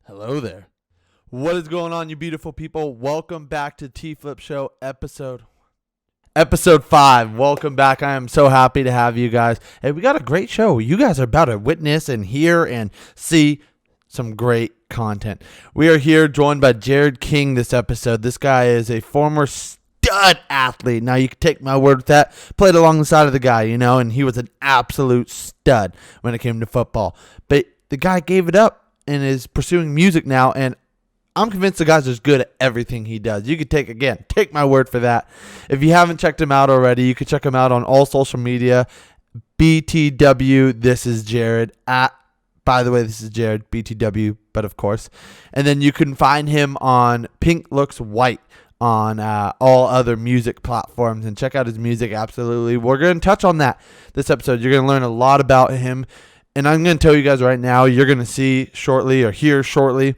Hello there. What is going on, you beautiful people? Welcome back to T-Flip Show episode 5. Welcome back. I am so happy to have you guys. Hey, we got a great show. You guys are about to witness and hear and see some great content. We are here joined by Jared King this episode. This guy is a former stud athlete. Now, you can take my word with that. Played alongside of the guy, and he was an absolute stud when it came to football. But the guy gave it up and is pursuing music now, and I'm convinced the guy's just good at everything he does. You could take my word for that. If you haven't checked him out already, you can check him out on all social media. BTW, this is Jared. By the way, this is Jared, BTW, but of course. And then you can find him on Pink Looks White on all other music platforms, and check out his music. Absolutely. We're going to touch on that this episode. You're going to learn a lot about him. And I'm going to tell you guys right now, you're going to see shortly or hear shortly,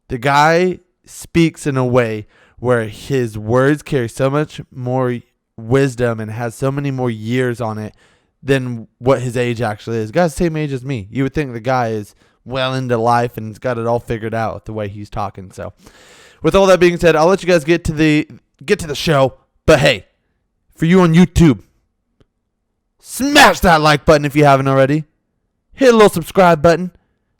the guy speaks in a way where his words carry so much more wisdom and has so many more years on it than what his age actually is. The guy's the same age as me. You would think the guy is well into life and has got it all figured out with the way he's talking. So with all that being said, I'll let you guys get to the show. But hey, for you on YouTube, smash that like button if you haven't already. Hit a little subscribe button.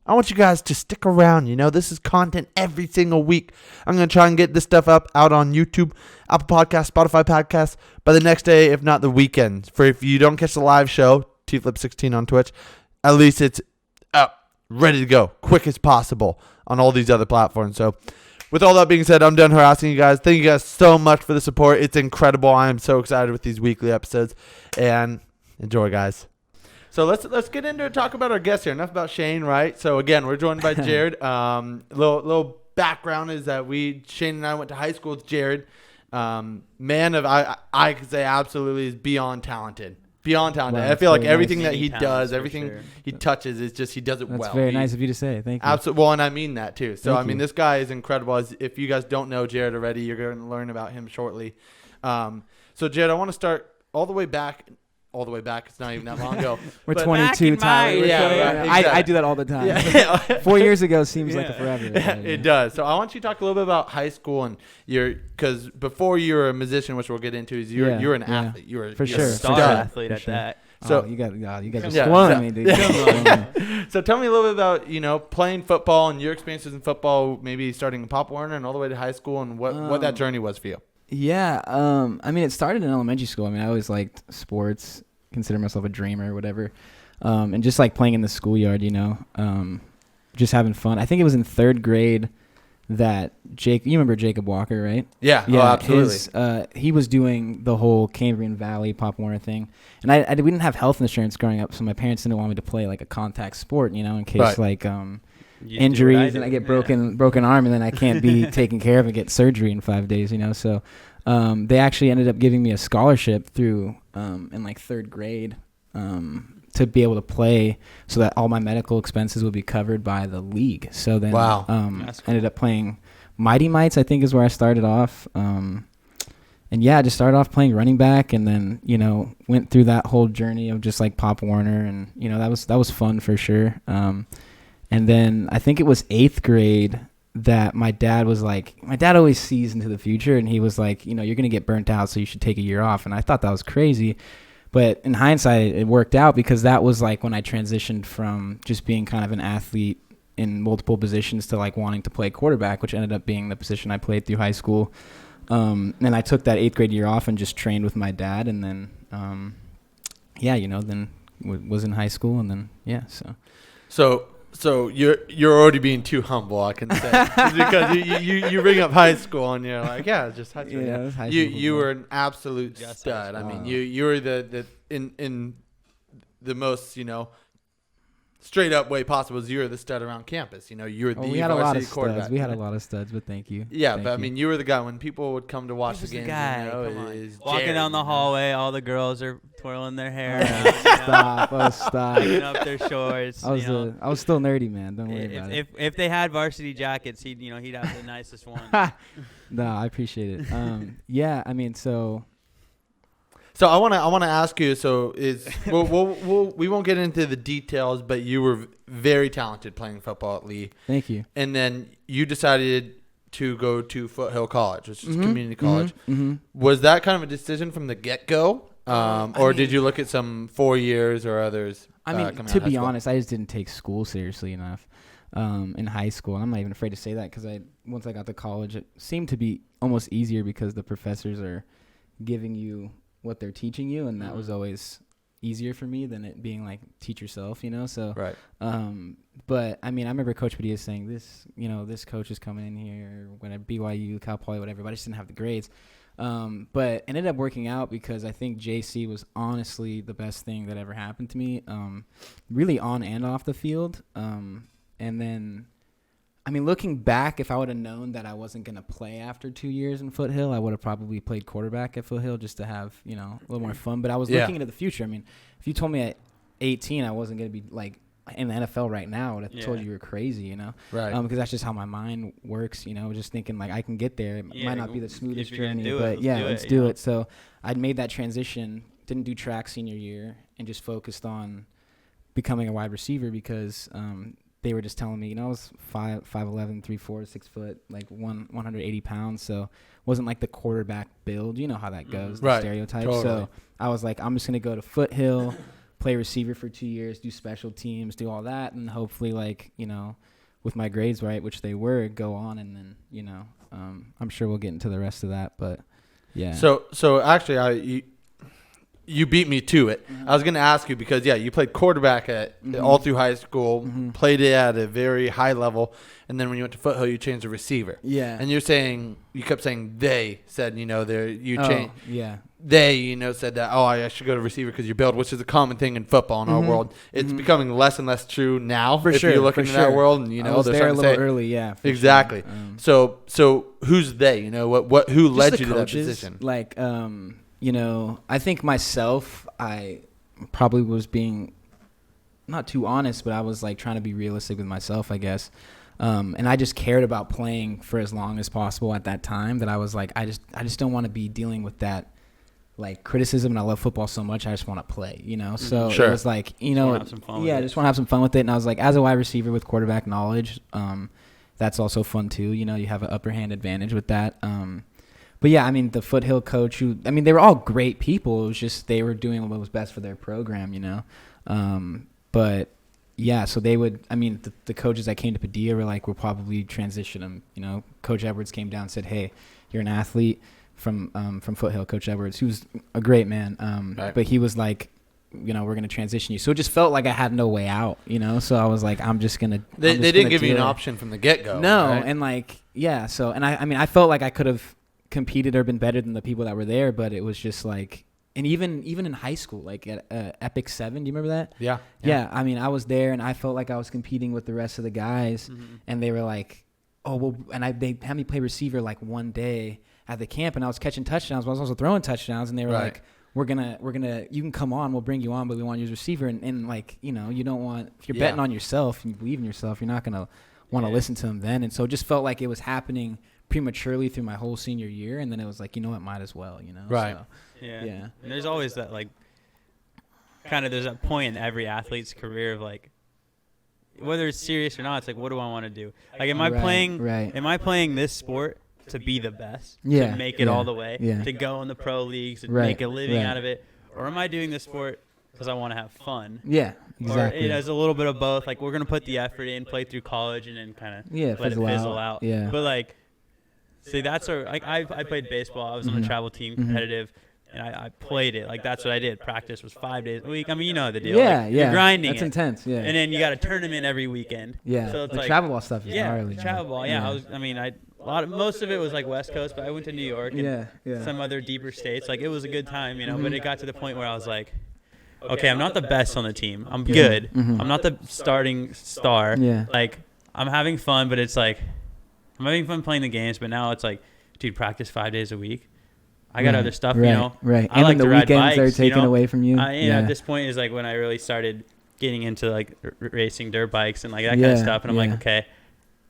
I want you guys to stick around. This is content every single week. I'm going to try and get this stuff out on YouTube, Apple Podcasts, Spotify Podcasts by the next day, if not the weekend. For if you don't catch the live show, TFlip16 on Twitch, at least it's up, ready to go, quick as possible on all these other platforms. So with all that being said, I'm done harassing you guys. Thank you guys so much for the support. It's incredible. I am so excited with these weekly episodes. And enjoy, guys. So let's get into it. Talk about our guest here. Enough about Shane, right? So again, we're joined by Jared. Little background is that Shane and I went to high school with Jared. I could say absolutely is beyond talented. Beyond talented. Wow, I feel like everything nice. that he does, everything sure. he touches is just he does it That's well. very nice of you to say. Thank you. Absolutely. Well, and I mean that too. So Thank you. this guy is incredible. If you guys don't know Jared already, you're going to learn about him shortly. So Jared, I want to start all the way back. It's not even that long ago. We're But 22, Tyler. Yeah, right, exactly. I do that all the time. Yeah. 4 years ago seems like forever. It does. So I want you to talk a little bit about high school and because before you were a musician, which we'll get into, is you're an athlete. You're For you're sure. a Star stud. athlete at that. So you guys are Yeah. spoiling me, dude. So tell me a little bit about playing football and your experiences in football, maybe starting in Pop Warner and all the way to high school, and what that journey was for you. Yeah. It started in elementary school. I always liked sports. Consider myself a dreamer or whatever, and just like playing in the schoolyard, just having fun. I think it was in third grade that you remember Jacob Walker, right? Yeah, oh, absolutely. He was doing the whole Cambrian Valley Pop Warner thing, and we didn't have health insurance growing up, so my parents didn't want me to play like a contact sport, in case injuries and I get broken arm and then I can't be taken care of and get surgery in 5 days, So they actually ended up giving me a scholarship through in like third grade to be able to play, so that all my medical expenses would be covered by the league. So then, wow, ended up playing Mighty Mites, I think is where I started off. And yeah, I just started off playing running back, and then went through that whole journey of just like Pop Warner, and that was fun for sure. And then I think it was 8th grade that my dad always sees into the future, and he was like, you're going to get burnt out, so you should take a year off. And I thought that was crazy. But in hindsight, it worked out, because that was like when I transitioned from just being kind of an athlete in multiple positions to like wanting to play quarterback, which ended up being the position I played through high school. And I took that 8th grade year off and just trained with my dad. And then, then was in high school, and then, So you're already being too humble, I can say, because you bring up high school and you're like, just high school. Yeah, it was high You school. were an absolute stud. I mean, you were the in the most straight up way possible. Is you were the stud around campus. You were the varsity quarterback. We had a lot of studs, but thank you. Yeah, Thank but you. I mean, you were the guy when people would come to watch the games. Walking Jared, down the hallway, all the girls are twirling their hair. Stop. Picking up their shorts. I was still nerdy, man. Don't worry about it. If they had varsity jackets, he'd have the nicest one. No, I appreciate it. So I wanna ask you. So we won't get into the details, but you were very talented playing football at Lee, Thank you. and then you decided to go to Foothill College, which is community college. Was that kind of a decision from the get go, or did you look at some 4 years or others? I mean, coming out to of high be school? honest, I just didn't take school seriously enough in high school. And I'm not even afraid to say that because once I got to college, it seemed to be almost easier because the professors are giving you what they're teaching you, and that was always easier for me than it being like teach yourself, So, Right. but I mean, I remember Coach Padilla saying this coach is coming in here when at BYU, Cal Poly, whatever, but I just didn't have the grades. But it ended up working out because I think JC was honestly the best thing that ever happened to me, really on and off the field. And then, I mean, looking back, if I would have known that I wasn't going to play after 2 years in Foothill, I would have probably played quarterback at Foothill just to have, a little more fun. But I was looking into the future. I mean, if you told me at 18 I wasn't going to be like in the NFL right now, I would have told you were crazy, Right. Because that's just how my mind works, just thinking like I can get there. It might not be the smoothest if you're gonna journey, do it, but let's let's do it. So I'd made that transition, didn't do track senior year, and just focused on becoming a wide receiver because they were just telling me, I was 5'11", 3'4", 6 foot, like 180 pounds. So wasn't like the quarterback build. You know how that goes, the stereotype. Totally. So I was like, I'm just going to go to Foothill, play receiver for 2 years, do special teams, do all that. And hopefully with my grades right, which they were, go on. And then, I'm sure we'll get into the rest of that. But yeah. So actually, you beat me to it. I was going to ask you because, you played quarterback at all through high school, played it at a very high level, and then when you went to Foothill, you changed to receiver. Yeah. And you kept saying they said, changed. Yeah. They, said that, I should go to receiver because you're built, which is a common thing in football in our world. It's becoming less and less true now. For if sure. you look into that world, and, I was they're there a starting to little say, early, yeah. For exactly. Sure. So who's they? Who led Just you the to coaches, that position? Like, I think myself, I probably was being not too honest, but I was like trying to be realistic with myself, I guess. And I just cared about playing for as long as possible at that time that I was like, I just don't want to be dealing with that like criticism, and I love football so much I just want to play, So Sure. it was like, Just wanna have some fun with it. just want to have some fun with it. And I was like, as a wide receiver with quarterback knowledge, that's also fun too. You have an upper hand advantage with that. But yeah, I mean, the Foothill coach they were all great people. It was just they were doing what was best for their program, But yeah, so they would, the coaches that came to Padilla were like, we'll probably transition them. Coach Edwards came down and said, hey, you're an athlete from Foothill, Coach Edwards, who's a great man. Right. But he was like, we're going to transition you. So it just felt like I had no way out, So I was like, I'm just going to. They didn't give you an option from the get-go. No. Right? And so, and I felt like I could have competed or been better than the people that were there, but it was just like, and even in high school, like at Epic 7, do you remember that? Yeah. Yeah. I was there and I felt like I was competing with the rest of the guys, and they were like, oh, well, and they had me play receiver like one day at the camp, and I was catching touchdowns, but I was also throwing touchdowns, and they were like, we're gonna, you can come on, we'll bring you on, but we want you as receiver, and like, you don't want, if you're betting on yourself and you believe in yourself, you're not gonna want to listen to them then, and so it just felt like it was happening prematurely through my whole senior year, and then it was like, it might as well, Right. So, Yeah. yeah. And there's always that there's that point in every athlete's career of like, whether it's serious or not, it's like, what do I want to do? Like, am I playing this sport to be the best, Yeah, to make it all the way, yeah. to go in the pro leagues and Right, make a living right. out of it? Or am I doing this sport because I want to have fun? Yeah, exactly. Or it has a little bit of both. Like, we're going to put the effort in, play through college, and then kind of let it fizzle out. Yeah. But, see, that's I played baseball. I was on the travel team, competitive, and I played it. Like, that's what I did. Practice was 5 days a week. You know the deal. Yeah, You're grinding That's it. intense, yeah. And then you got a tournament every weekend. Yeah, So it's the like travel ball stuff is yeah, gnarly. travel ball. Yeah, most of it was like West Coast, but I went to New York and some other deeper states. Like, it was a good time, But it got to the point where I was like, okay, I'm not the best on the team. I'm good. I'm not the starting star. Yeah. Like, I'm having fun, but it's like I'm having fun playing the games. But now it's like, dude, practice 5 days a week. I got other stuff, Right. I like the to ride weekends bikes, are taken away from you. At this point is like when I really started getting into like racing dirt bikes and like that kind of stuff. And I'm like, okay,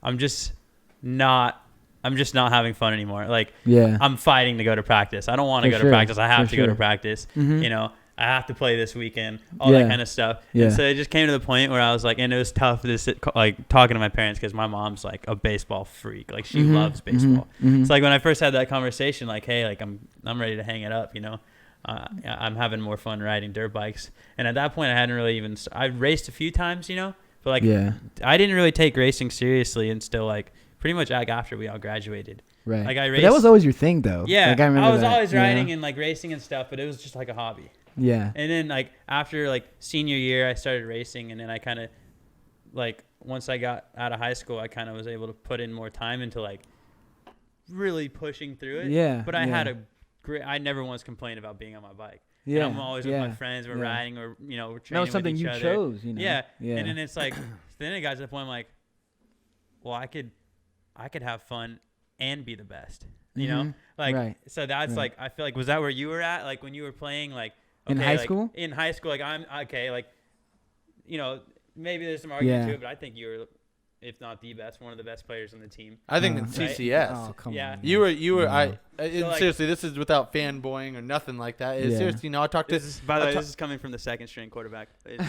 I'm just not I'm just not having fun anymore. Like, Yeah. I'm fighting to go to practice. I don't want to For go sure. to practice. I have For to go to sure. practice. Mhm. You know, I have to play this weekend, all that kind of stuff. Yeah. And so it just came to the point where I was like, and it was tough to sit, like, talking to my parents because my mom's like a baseball freak. Like, she loves baseball. It's like when I first had that conversation, like, hey, like, I'm ready to hang it up, you know. I'm having more fun riding dirt bikes. And at that point, I hadn't really even – I raced a few times, you know. But, like, I didn't really take racing seriously until, like, pretty much like after we all graduated. Right. Like, I But raced – that was always your thing, though. yeah. Like, I remember was that, always you know? riding and, like, racing and stuff, but it was just like a hobby. Yeah. And then, like, after, like, senior year, I started racing. And then I kind of, like, once I got out of high school, I kind of was able to put in more time into, like, really pushing through it. Yeah. But I had a great – I never once complained about being on my bike. Yeah. And I'm always with my friends. We're riding or, you know, we're training with something each you other. chose, you know. Yeah. Yeah. And then it's like – then it got to the point I'm like, well, I could have fun and be the best. You know? Like, so that's like, I feel like, was that where you were at? Like, when you were playing, like, okay, in high like, school? In high school, like, I'm, okay, like, you know, maybe there's some argument to it, but I think you were, if not the best, one of the best players on the team. I think it's Right? CCS. Oh, come Yeah. on. You were. So, like- Seriously, this is without fanboying or nothing like that. It's Yeah. seriously, you know, I talked to. This is, by the way, this is coming from the second string quarterback.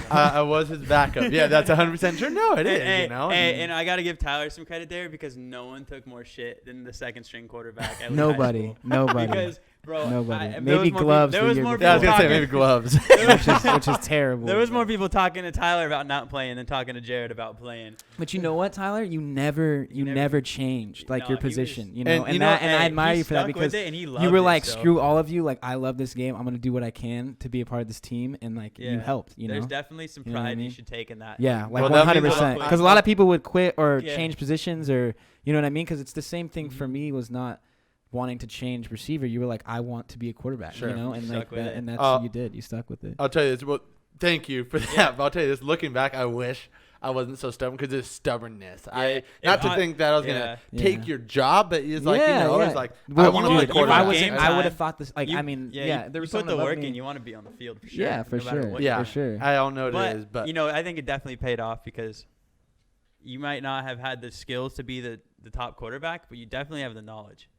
I was his backup. Yeah, that's 100% true. No, it is. Hey, you know, and I got to give Tyler some credit there because no one took more shit than the second string quarterback. At Lee High Nobody. School. Nobody. Because, bro, Nobody. there Maybe was more gloves There the was year more before. yeah, I was people gonna say talking. maybe gloves. which is terrible. There was more people talking to Tyler about not playing than talking to Jared about playing. But you know what, Tyler? You never changed like No, your he was- position, you know, And and, you know, that, and I Hey, admire he you for that stuck with because it and he you loved were it, like, so. screw all of you, like I love this game, I'm gonna do what I can to be a part of this team, and like you Yeah. helped, you There's know. definitely some You know what I pride you mean? should take in that. Yeah, like Well, that means 100%. a lot. Because a lot of people would quit or Yeah. change positions, or you know what I mean. Because it's the same thing Mm-hmm. for me. Was not wanting to change receiver. You were like, I want to be a quarterback, Sure. you know, and like Stuck with that, it. and that's what you did. You stuck with it. I'll tell you this. Well, thank you for that. Yeah. But I'll tell you this. Looking back, I wish I wasn't so stubborn because it's stubbornness. Yeah. Not to I- think that I was yeah. gonna take your job, but it's like Yeah, you know, yeah. it's like Well, I want to you be a want- If I quarterback. was, Game I would time. have thought this. Like, You- I mean, you there was put someone the above work me. in. You want to be on the field for sure. Yeah, for no matter sure. what Yeah. you for sure. I don't know what But, it is, but you know, I think it definitely paid off because you might not have had the skills to be the top quarterback, but you definitely have the knowledge.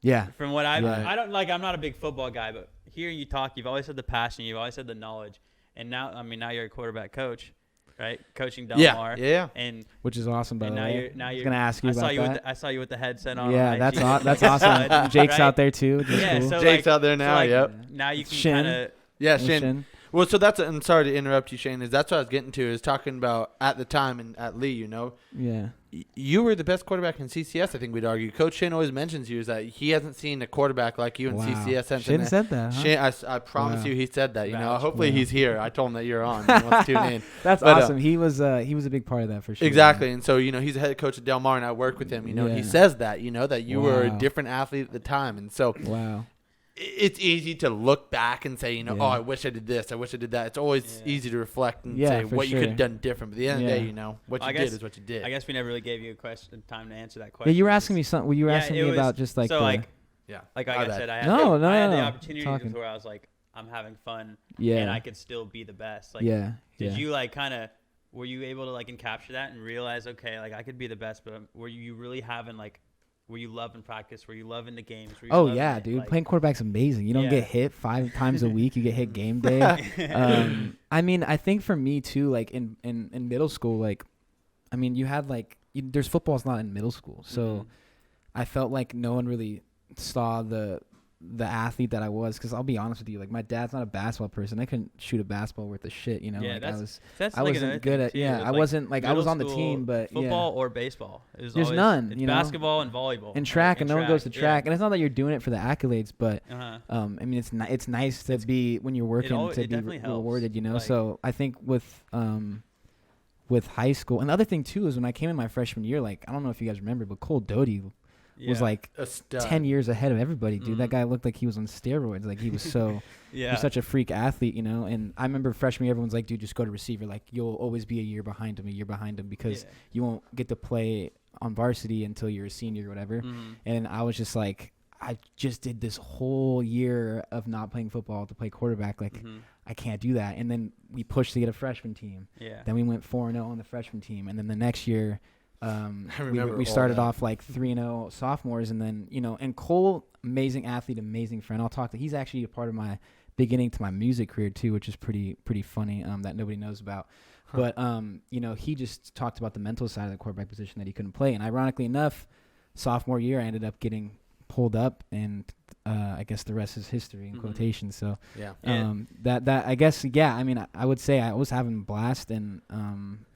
Yeah, From what I Right. I don't like, I'm not a big football guy, but hearing you talk, you've always had the passion, you've always had the knowledge, and now, I mean, now you're a quarterback coach, right? Coaching Del Mar. yeah. And which is awesome. By and the now way, you're now I was you're gonna ask you I about saw you that. with I saw you with the headset on. Yeah, on that's IG. that's awesome. Jake's Right? out there too. Which is Yeah, cool. so Jake's like- out there so, now. like, Yep. Now you can Shin. kind of Yeah, With Shane. Shin. Well, so that's and sorry to interrupt you, Shane. That's what I was getting to. Is talking about at the time and at Lee. You know, Yeah. you were the best quarterback in CCS. I think we'd argue. Coach Shane always mentions you is that he hasn't seen a quarterback like you in Wow. CCS since. Shane said that. Huh? Shane, I promise Wow. you, he said that. You know, Vouch. hopefully Wow. he's here. I told him that you're on. He wants to tune in. That's But, awesome. He was a big part of that for sure. Exactly, and so you know he's the head coach at Del Mar, and I work with him. You know, and he Yeah. says that you know that you were a Wow. different athlete at the time, and so Wow. it's easy to look back and say, you know, Yeah. oh, I wish I did this, I wish I did that. It's always Yeah. easy to reflect and Yeah, say for what you could sure. have done different. But at the end of the Yeah. day, you know, what I you guess- did is what you did. I guess we never really gave you a time to answer that Yeah, question. you were asking me something. Well, you were Yeah, asking it me was- about just like so the, like yeah, like My I bad. said, I had No, the, I had the no. opportunities Talking. where I was like, I'm having fun yeah, and I could still be the best. Like, yeah, did yeah. you like kind of were you able to like encapture that and realize, okay, like I could be the best, but were you really having like were you loving practice? Were you loving the games? Were you Oh loving yeah, it? dude. Like, Playing quarterback's amazing. You don't Yeah. get hit 5 times a week. You get hit game day. I mean, I think for me too, like in middle school, like, I mean, you had like there's football's not in middle school, so Mhm. I felt like no one really saw the athlete that I was. Because I'll be honest with you, like my dad's not a basketball person. I couldn't shoot a basketball worth of shit. You know, Yeah, like that's I like wasn't another good thing, at. too, Yeah, with, I like, wasn't like I middle was on the school team, but football yeah. or baseball. It was There's always, none, It's you know? basketball and volleyball. And track, and no one goes to track. Yeah. And it's not that you're doing it for the accolades, but Uh-huh. I mean, it's nice to be when you're working al- to it be definitely helps. rewarded, you know. Like- So I think with high school, and the other thing too is when I came in my freshman year, like I don't know if you guys remember, but Cole Doty was Yeah. like A stud. 10 years ahead of everybody, dude. That Mhm. guy looked like he was on steroids. Like he was so he Yeah. was such a freak athlete, you know. And I remember freshman year, everyone's like, dude, just go to receiver. Like you'll always be a year behind him because Yeah. you won't get to play on varsity until you're a senior or whatever. Mhm. And I was just like, I just did this whole year of not playing football to play quarterback. Like, Mhm. I can't do that. And then we pushed to get a freshman team. Yeah. Then we went 4-0 on the freshman team. And then the next year, We started off like 3-0 sophomores, and then and Cole, amazing athlete, amazing friend. I'll talk to. He's actually a part of my beginning to my music career too, which is pretty funny. That nobody knows about. Huh. But he just talked about the mental side of the quarterback position that he couldn't play, and ironically enough, sophomore year I ended up getting pulled up, and I guess the rest is history in quotations. So that I guess I mean I would say I was having a blast, and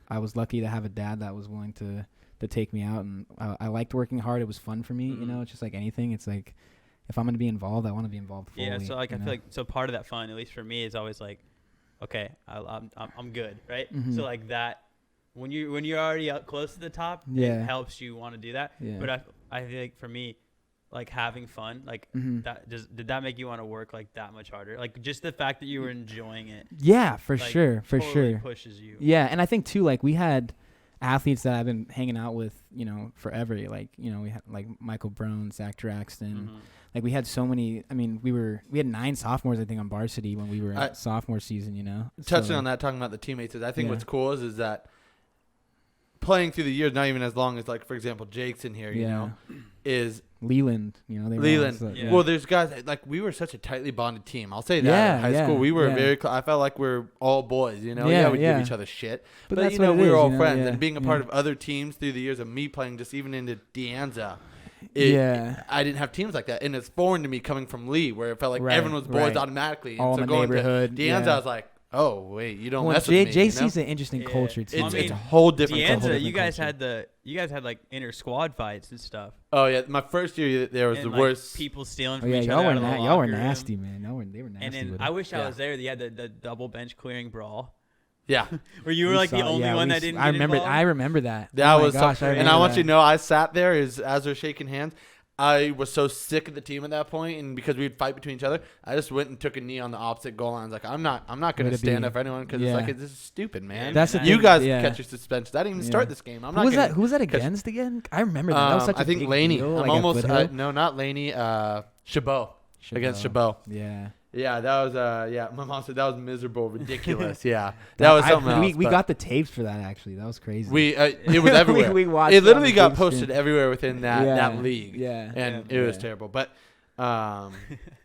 I was lucky to have a dad that was willing to take me out, and I liked working hard. It was fun for me. It's just like anything. It's like if I'm going to be involved, I want to be involved fully. Yeah, so like I feel like part of that fun, at least for me, is always like, okay, I'm good, right? Mm-hmm. So like that when you're already up close to the top, it helps you want to do that. Yeah. But I feel like for me, like having fun, like did that make you want to work like that much harder? Like just the fact that you were enjoying it. Yeah, for sure. Pushes you. Yeah, and I think too, like we had athletes that I've been hanging out with, forever. Like, we had like Michael Brown, Zach Draxton. Like we had so many. I mean, we had 9 sophomores, I think, on varsity when we were at sophomore season. Touching on that, talking about the teammates, I think what's cool is that playing through the years, not even as long as like, for example, Jake's in here, is Leland. Well, there's guys like we were such a tightly bonded team. I'll say that. In high school, we were very. I felt like we're all boys. We give each other shit, but that's we were all friends. Yeah, and being a part of other teams through the years of me playing, just even into De Anza. I didn't have teams like that, and it's foreign to me coming from Lee, where it felt like everyone was boys automatically. And all in the neighborhood. De Anza, I was like, oh wait, you don't mess with me. JC's an interesting culture too. It's a whole different. De Anza, you guys had like inter squad fights and stuff. Oh yeah, my first year there was the worst. People stealing from each other. Y'all were nasty, man. They were nasty. And then I wish I was there. They had the double bench clearing brawl. Yeah, where you were like the only one that didn't. I remember that. That was gosh, and I want you to know, I sat there as they're shaking hands. I was so sick of the team at that point, and because we'd fight between each other, I just went and took a knee on the opposite goal line. I was like, I'm not going to stand up for anyone because it's like this is stupid, man. That's you guys catch your suspensions. I didn't even start this game. Who was that against again? I remember that. That was such I think Laney. Deal, I'm almost no, not Laney. Chabot against Chabot. Yeah. Yeah, that was my mom said that was miserable, ridiculous. Yeah, that was something else. We got the tapes for that actually. That was crazy. It was everywhere. we watched it literally got posted everywhere within that league. Yeah, and it was terrible. But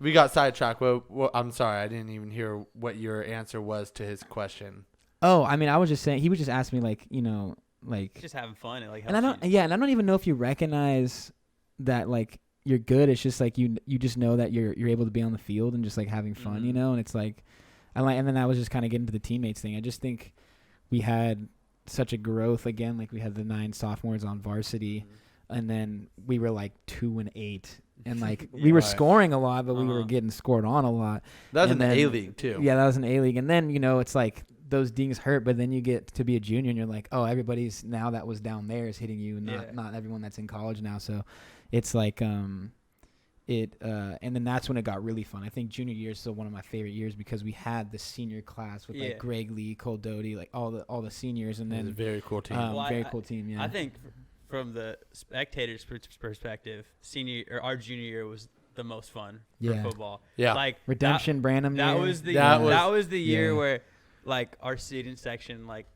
we got sidetracked. Well, I'm sorry, I didn't even hear what your answer was to his question. Oh, I mean, I was just saying he would just ask me like just having fun and like. And I don't even know if you recognize that like. You're good. It's just like you just know that you're able to be on the field and just like having fun, and it's like and then I was just kind of getting to the teammates thing. I just think we had such a growth again. Like we had the 9 sophomores on varsity, and then we were like 2-8, and like we were scoring a lot, but we were getting scored on a lot. That was in the A League too. Yeah, that was an A League, and then it's like those dings hurt, but then you get to be a junior and you're like, oh, everybody's now that was down there is hitting you, not everyone that's in college now. So it's like and then that's when it got really fun. I think junior year is still one of my favorite years because we had the senior class with like Greg Lee, Cole Doty, like all the seniors, and then it was a very cool team. Cool team. Yeah, I think from the spectators' perspective, our junior year was the most fun for football. Yeah, like Redemption, Branham. That was the year where like our student section like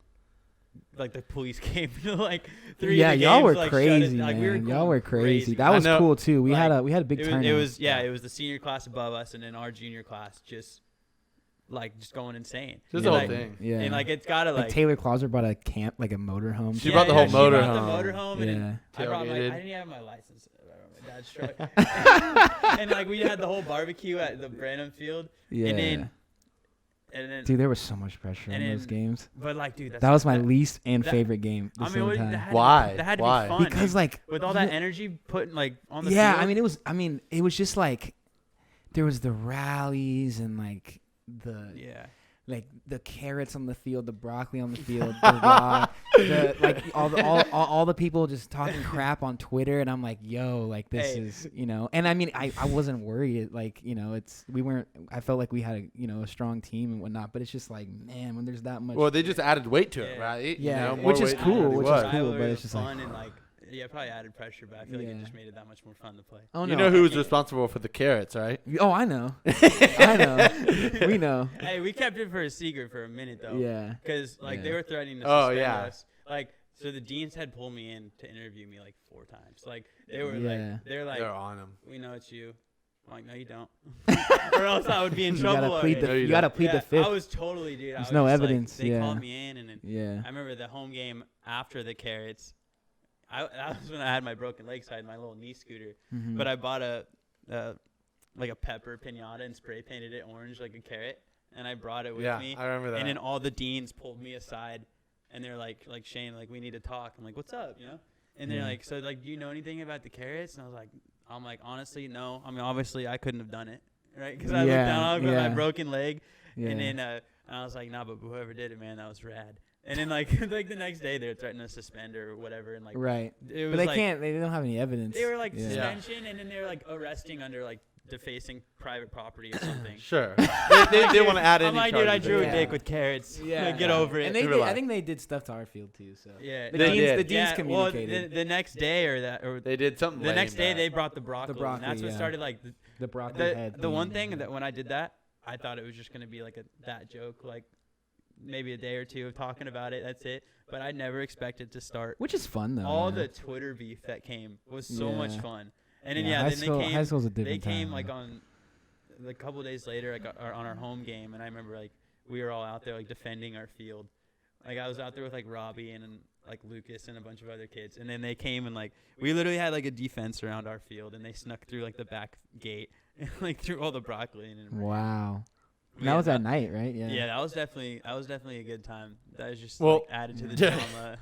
the police came to like 3 of the y'all games, were like, crazy, man. Y'all were crazy. That was cool too. We had a big turnout. It was the senior class above us, and then our junior class just going insane. Just the whole thing. Yeah. And like it's gotta like Taylor Clauser brought a camp, like a motorhome. She brought the whole motorhome. She brought the motorhome. And I didn't have my license. My dad's truck. And like we had the whole barbecue at the Branham Field. Yeah. And then, dude, there was so much pressure in those games. But like, dude, that was my least and favorite game. Why? That had to be fun. Because like with all that energy put like on the field. It was just like there was the rallies and like the carrots on the field, the broccoli on the field, all the people just talking crap on Twitter, and I'm like, yo, like this is, and I mean, I wasn't worried, like, I felt like we had a strong team and whatnot, but it's just like, man, when there's that much. Well, they just added weight to it, right? Yeah, which is cool, but it's just fun and like. Yeah, probably added pressure, but I feel like it just made it that much more fun to play. Oh, no. You know who was responsible for the carrots, right? Oh, I know. I know. We know. Hey, we kept it for a secret for a minute, though. Yeah. Because, they were threatening to suspend us. Like, So the deans had pulled me in to interview me like 4 times. Like they were they're on him. we know it's you. I'm like, no, you don't. Or else I would be in trouble. You gotta plead the fifth. I was totally, dude. There's no evidence. Like, they called me in, and then, I remember the home game after the Carrots. That was when I had my broken leg, so I had my little knee scooter. Mm-hmm. But I bought a pepper pinata and spray painted it orange like a carrot, and I brought it with me. I remember that. And then all the deans pulled me aside, and they're like Shane, like, we need to talk. I'm like, what's up, you know? And they're like, so like, do you know anything about the Carrots? And I'm like, honestly, no. I mean, obviously, I couldn't have done it, right? Because I looked down on my broken leg, and then I was like, nah, but whoever did it, man, that was rad. And then like the next day, they were threatening to suspend or whatever, and like right. It was but they like, can't. They don't have any evidence. They were like suspension, and then they were like arresting under like defacing private property or something. Sure. they want to add any. I'm like, dude, I drew a dick with Carrots. Yeah. Get over it. And they did. I think they did stuff to our field too. So yeah, the deans communicated. Well, the next day or they did something. The next day they brought the broccoli. The broccoli, and that's what started like the broccoli head. The one thing that when I did that, I thought it was just gonna be like that joke, like maybe a day or two of talking about it. That's it. But I never expected to start. Which is fun though. All the Twitter beef that came was so much fun. And then high then they came. High school's a different They came time, like on a couple days later, like on our home game, and I remember like we were all out there like defending our field. Like I was out there with like Robbie and like Lucas and a bunch of other kids, and then they came and like we literally had like a defense around our field, and they snuck through like the back gate and like threw all the broccoli in. And wow. That was at night, right? Yeah. Yeah, that was definitely a good time. That was just added to the yeah. drama.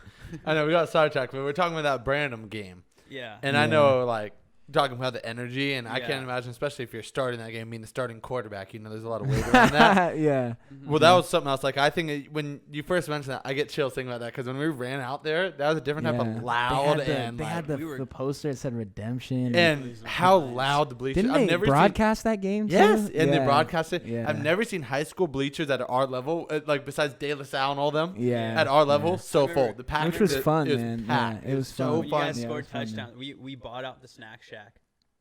I know we got sidetracked, but we're talking about that Brandon game. Yeah. And I know like talking about the energy, and I Yeah. can't imagine, especially if you're starting that game, being the starting quarterback. You know, there's a lot of weight around that. Yeah. Well, that was something else. Like I think when you first mentioned that, I get chills thinking about that because when we ran out there, that was a different type of loud and they had the poster that said redemption and how loud the bleachers. Didn't I've they never broadcast that game? Yes, too? and they broadcast it. Yeah. I've never seen high school bleachers at our level, like besides De La Salle and all them. Yeah. At our level, so full. The pack, which was fun, man. Packed. Yeah, it was so fun. fun. You guys scored touchdown. We bought out the snack shack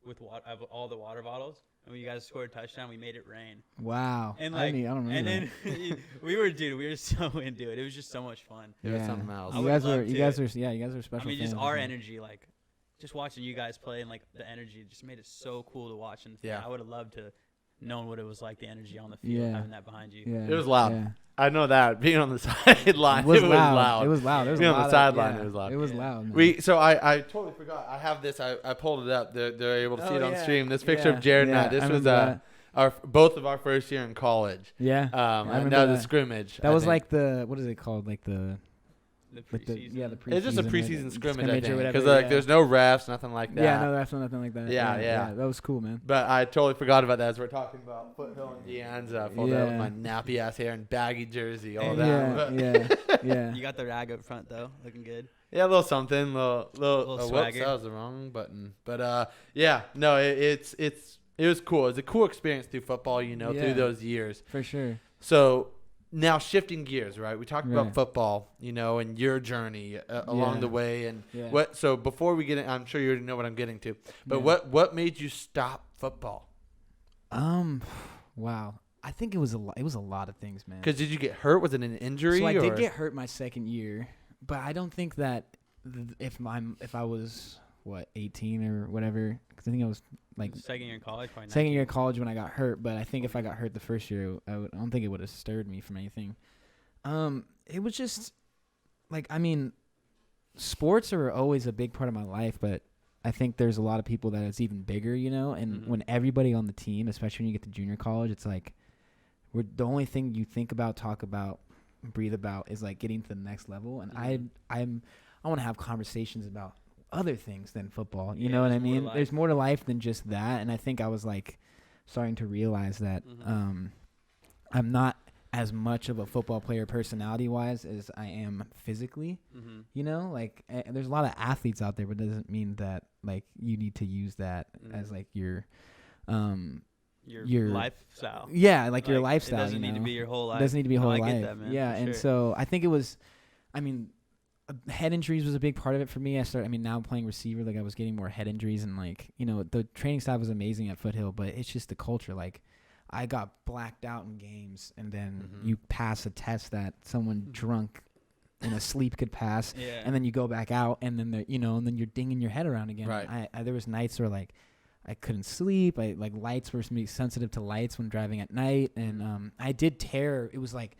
with all the water bottles, and when you guys scored a touchdown, we made it rain. Wow. And like, I don't know. And then we were so into it. It was just so much fun. It was something else. You guys were special. I mean, fans, just our energy, like, just watching you guys play and like the energy just made it so cool to watch. And I would have loved to known what it was like, the energy on the field, having that behind you. Yeah. It was loud. Yeah. I know that. Being on the sideline, it was loud. It was loud. There was Being a lot on the sideline, it was loud. It was loud. Man. So I totally forgot. I have this. I pulled it up. They're able to see it on stream. This picture of Jared and I. This was both of our first year in college. Yeah. And that was a scrimmage. That was like the, what is it called? Like the preseason. the preseason. It's just a preseason scrimmage, I think. or Because whatever. there's no refs, nothing like that. Yeah, no refs, nothing like that. Yeah. That was cool, man. But I totally forgot about that as we're talking about Foothill and De Anza. Pulled out with my nappy ass hair and baggy jersey, all that. Yeah. You got the rag up front though, looking good. Yeah, a little something, little swagger. Whoops, that was the wrong button. But it was cool. It was a cool experience through football, through those years. For sure. So now shifting gears, right? We talked about Right. football, and your journey along the way, and what. So before we get in, I'm sure you already know what I'm getting to. But what made you stop football? Wow. I think it was a lot of things, man. Because did you get hurt? Was it an injury? So I did get hurt my second year, but I don't think that if I was 18 or whatever, because I think I was like second year in college, probably second year of college when I got hurt. But I think if I got hurt the first year, I don't think it would have stirred me from anything. It was just like, I mean, sports are always a big part of my life, but I think there's a lot of people that it's even bigger, and when everybody on the team, especially when you get to junior college, it's like the only thing you think about, talk about, breathe about is like getting to the next level. And I want to have conversations about other things than football. You know what I mean? There's more to life than just that. And I think I was like starting to realize that I'm not as much of a football player personality wise as I am physically. Like there's a lot of athletes out there, but it doesn't mean that like you need to use that as like your lifestyle. Yeah, like your lifestyle. It doesn't need to be your whole life. It doesn't need to be whole life. I get that, man. Yeah, and so I think it was, head injuries was a big part of it for me. Now I'm playing receiver, like I was getting more head injuries, and like, the training staff was amazing at Foothill, but it's just the culture. Like I got blacked out in games, and then you pass a test that someone drunk and a sleep could pass, Yeah. and then you go back out, and then and then you're dinging your head around again. Right. I there was nights where like I couldn't sleep. I like lights were sensitive to lights when driving at night, and I did tear. It was like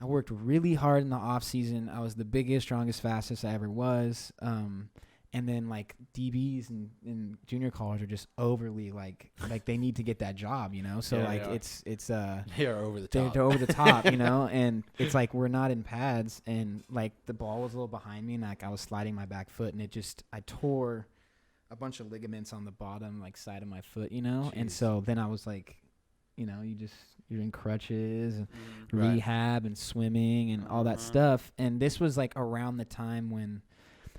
I worked really hard in the off season. I was the biggest, strongest, fastest I ever was. And then like DBs in junior college are just overly like they need to get that job, you know. So it's they are over the top. They're over the top, you know. And it's like we're not in pads, and like the ball was a little behind me, and like I was sliding my back foot, and I tore a bunch of ligaments on the bottom like side of my foot, you know. Jeez. And so then I was like, you know, you're in crutches and Right. rehab and swimming and all that stuff. And this was like around the time when.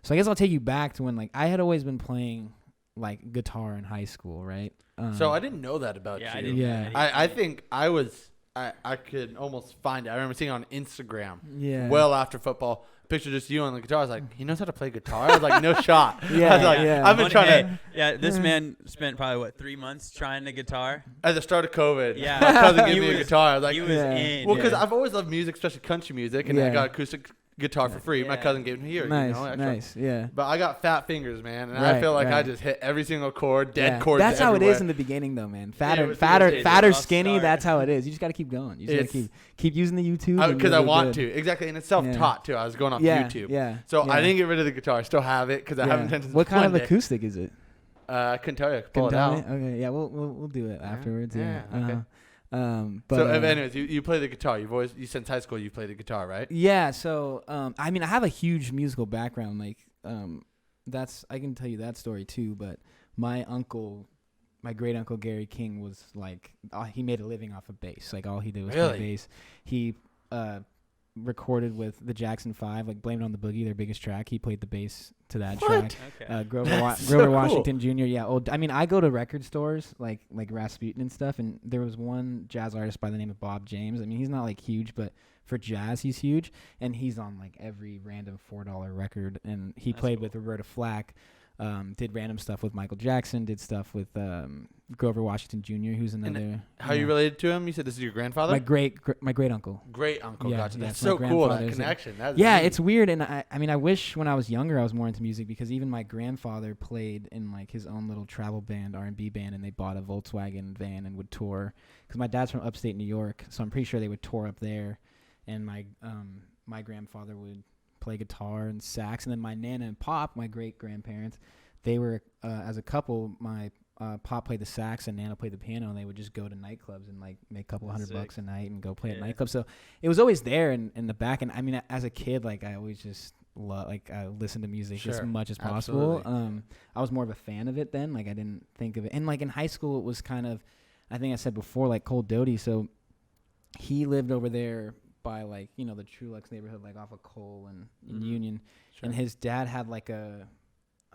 So I guess I'll take you back to when like I had always been playing like guitar in high school, right? So I didn't know that about Yeah, I you. didn't. Yeah. I think I could almost find it. I remember seeing on Instagram Yeah. well after football, a picture just you on the guitar. I was like, he knows how to play guitar? I was like, no shot. Yeah, I was like, yeah. I've been trying to, Yeah, this man spent probably 3 months trying the guitar. at the start of COVID, Yeah. my cousin He gave me a was- guitar. I was like, He was Yeah. in. well, because yeah. I've always loved music, especially country music, and I Yeah. got acoustic guitar for free. My Yeah. cousin gave me here. Nice, you know, extra. nice, yeah. But I got fat fingers, man, and I Right, feel like I right. just hit every single chord, dead Yeah. chords. That's how it everywhere. is in the beginning, though, man. it Fatter, was fatter, irritating. fatter, Rough skinny. start. That's how it is. You just got to keep going. You just got to It's- keep using the YouTube. Because I want to. Exactly, and it's self-taught too. I was going off Yeah, YouTube. yeah. So yeah. I didn't get rid of the guitar. I still have it because I haven't intended to. What kind of one day. acoustic is it? I couldn't tell you. I could pull it Can you out. tell me? Okay, yeah, we'll do it afterwards. Yeah. Yeah, okay. But So, anyways, you play the guitar. You since high school you played the guitar, right? yeah. So I mean, I have a huge musical background. Like that's I can tell you that story too. But my uncle. My great uncle Gary King was like he made a living off of bass. Like all he did was Really? play bass. He recorded with the Jackson 5, like Blame It on the Boogie, their biggest track. He played the bass to that track. Okay. Grover so Grover cool. Washington Jr. Yeah, old. I mean, I go to record stores like Rasputin and stuff, and there was one jazz artist by the name of Bob James. I mean, he's not like huge, but for jazz, he's huge, and he's on like every random $4 record. And he That's played cool. with Roberta Flack. Did random stuff with Michael Jackson. Did stuff with Grover Washington Jr., who's another. How you related to him? You said this is your grandfather. My great uncle. Great uncle. Yeah, Gotcha. yeah, That's so my so cool. That grandfather's a- connection. That's Yeah, neat. it's weird, and I mean, I wish when I was younger I was more into music because even my grandfather played in like his own little travel band, R&B band, and they bought a Volkswagen van and would tour. Because my dad's from upstate New York, so I'm pretty sure they would tour up there, and my grandfather would play guitar and sax, and then my nana and pop, my great grandparents, they were as a couple. My pop played the sax and nana played the piano, and they would just go to nightclubs and like make a couple $100 Sick. a night and go play at Yeah. nightclubs. So it was always there in the back. And I mean, as a kid, like I always just I listened to music as Sure. much as possible. Absolutely. I was more of a fan of it then. Like I didn't think of it. And like in high school, it was kind of, I think I said before, like Cole Doty. So he lived over there by like, you know, the Trulux neighborhood, like off of Cole and Mhm. Union. Sure. And his dad had like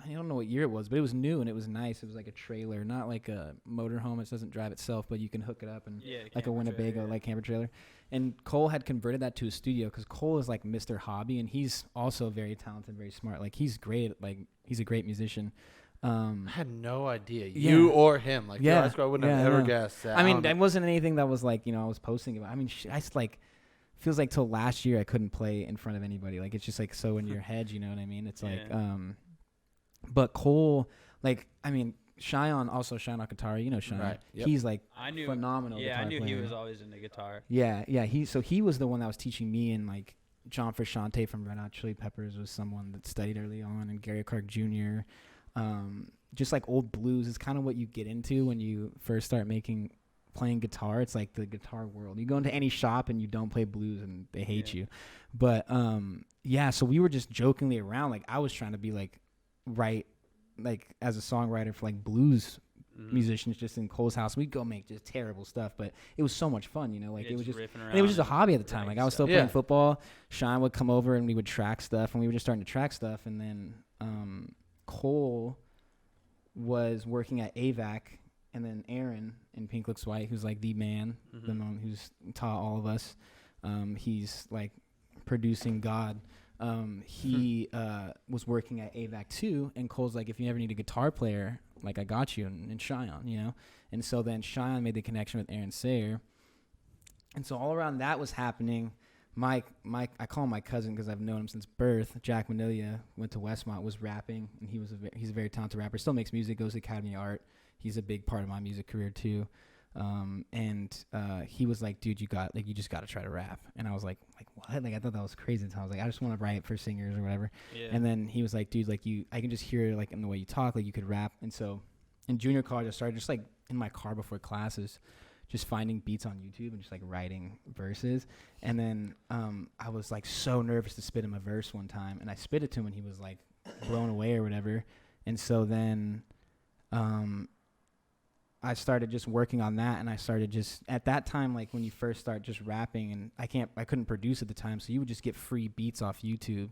I don't know what year it was, but it was new and it was nice. It was like a trailer, not like a motorhome. It doesn't drive itself, but you can hook it up and Yeah, like a camper Winnebago, trailer, yeah. like camper trailer. And Cole had converted that to a studio because Cole is like Mr. Hobby, and he's also very talented, very smart. Like he's great. Like he's a great musician. I had no idea. Yeah. You or him. Like, Yeah. that's what I wouldn't Yeah, have I ever know. guessed. I mean, that wasn't anything that was like, you know, I was posting about. I mean, I just like feels like till last year I couldn't play in front of anybody. Like it's just like so in your head, you know what I mean? It's like, Yeah. but Cole, like, I mean, Cheyenne Okatari, you know Cheyenne. Right, yep. He's like I knew. phenomenal. Yeah, I guitar knew player. he was always into guitar. Yeah, yeah. He was the one that was teaching me, and like John Frusciante from Red Hot Chili Peppers was someone that studied early on, and Gary Clark Jr. Just like old blues is kind of what you get into when you first start playing guitar. It's like the guitar world. You go into any shop and you don't play blues and they hate Yeah. you. But yeah, so we were just jokingly around. Like I was trying to be like write like as a songwriter for like blues Mhm. musicians just in Cole's house. We'd go make just terrible stuff, but it was so much fun, you know. Like Yeah, it was just riffing around. and it was just a and hobby at the time. writing Like I was still stuff. playing Yeah. football. Sean would come over and we would track stuff, and we were just starting to track stuff. And then Cole was working at AVAC, and then Aaron in Pink Looks White, who's like the man, the Mhm. man who's taught all of us. He's like producing God. He was working at AVAC too, and Cole's like, if you ever need a guitar player, like I got you, and Cheyenne, you know. And so then Cheyenne made the connection with Aaron Sayer, and so all around that was happening. Mike, I call him my cousin because I've known him since birth. Jack Manila went to Westmont, was rapping, and he's a very talented rapper. Still makes music, goes to Academy of Art. He's a big part of my music career too. He was like, dude, you just got to try to rap. And I was like what? Like, I thought that was crazy. And so I was like, I just want to write for singers or whatever. Yeah. And then he was like, dude, like I can just hear like in the way you talk, like you could rap. And so in junior college, I started just like in my car before classes, just finding beats on YouTube and just like writing verses. And then I was like so nervous to spit him a verse one time, and I spit it to him and he was like blown away or whatever. And so then I started just working on that, and I started just at that time, like when you first start just rapping, and I couldn't produce at the time, so you would just get free beats off YouTube,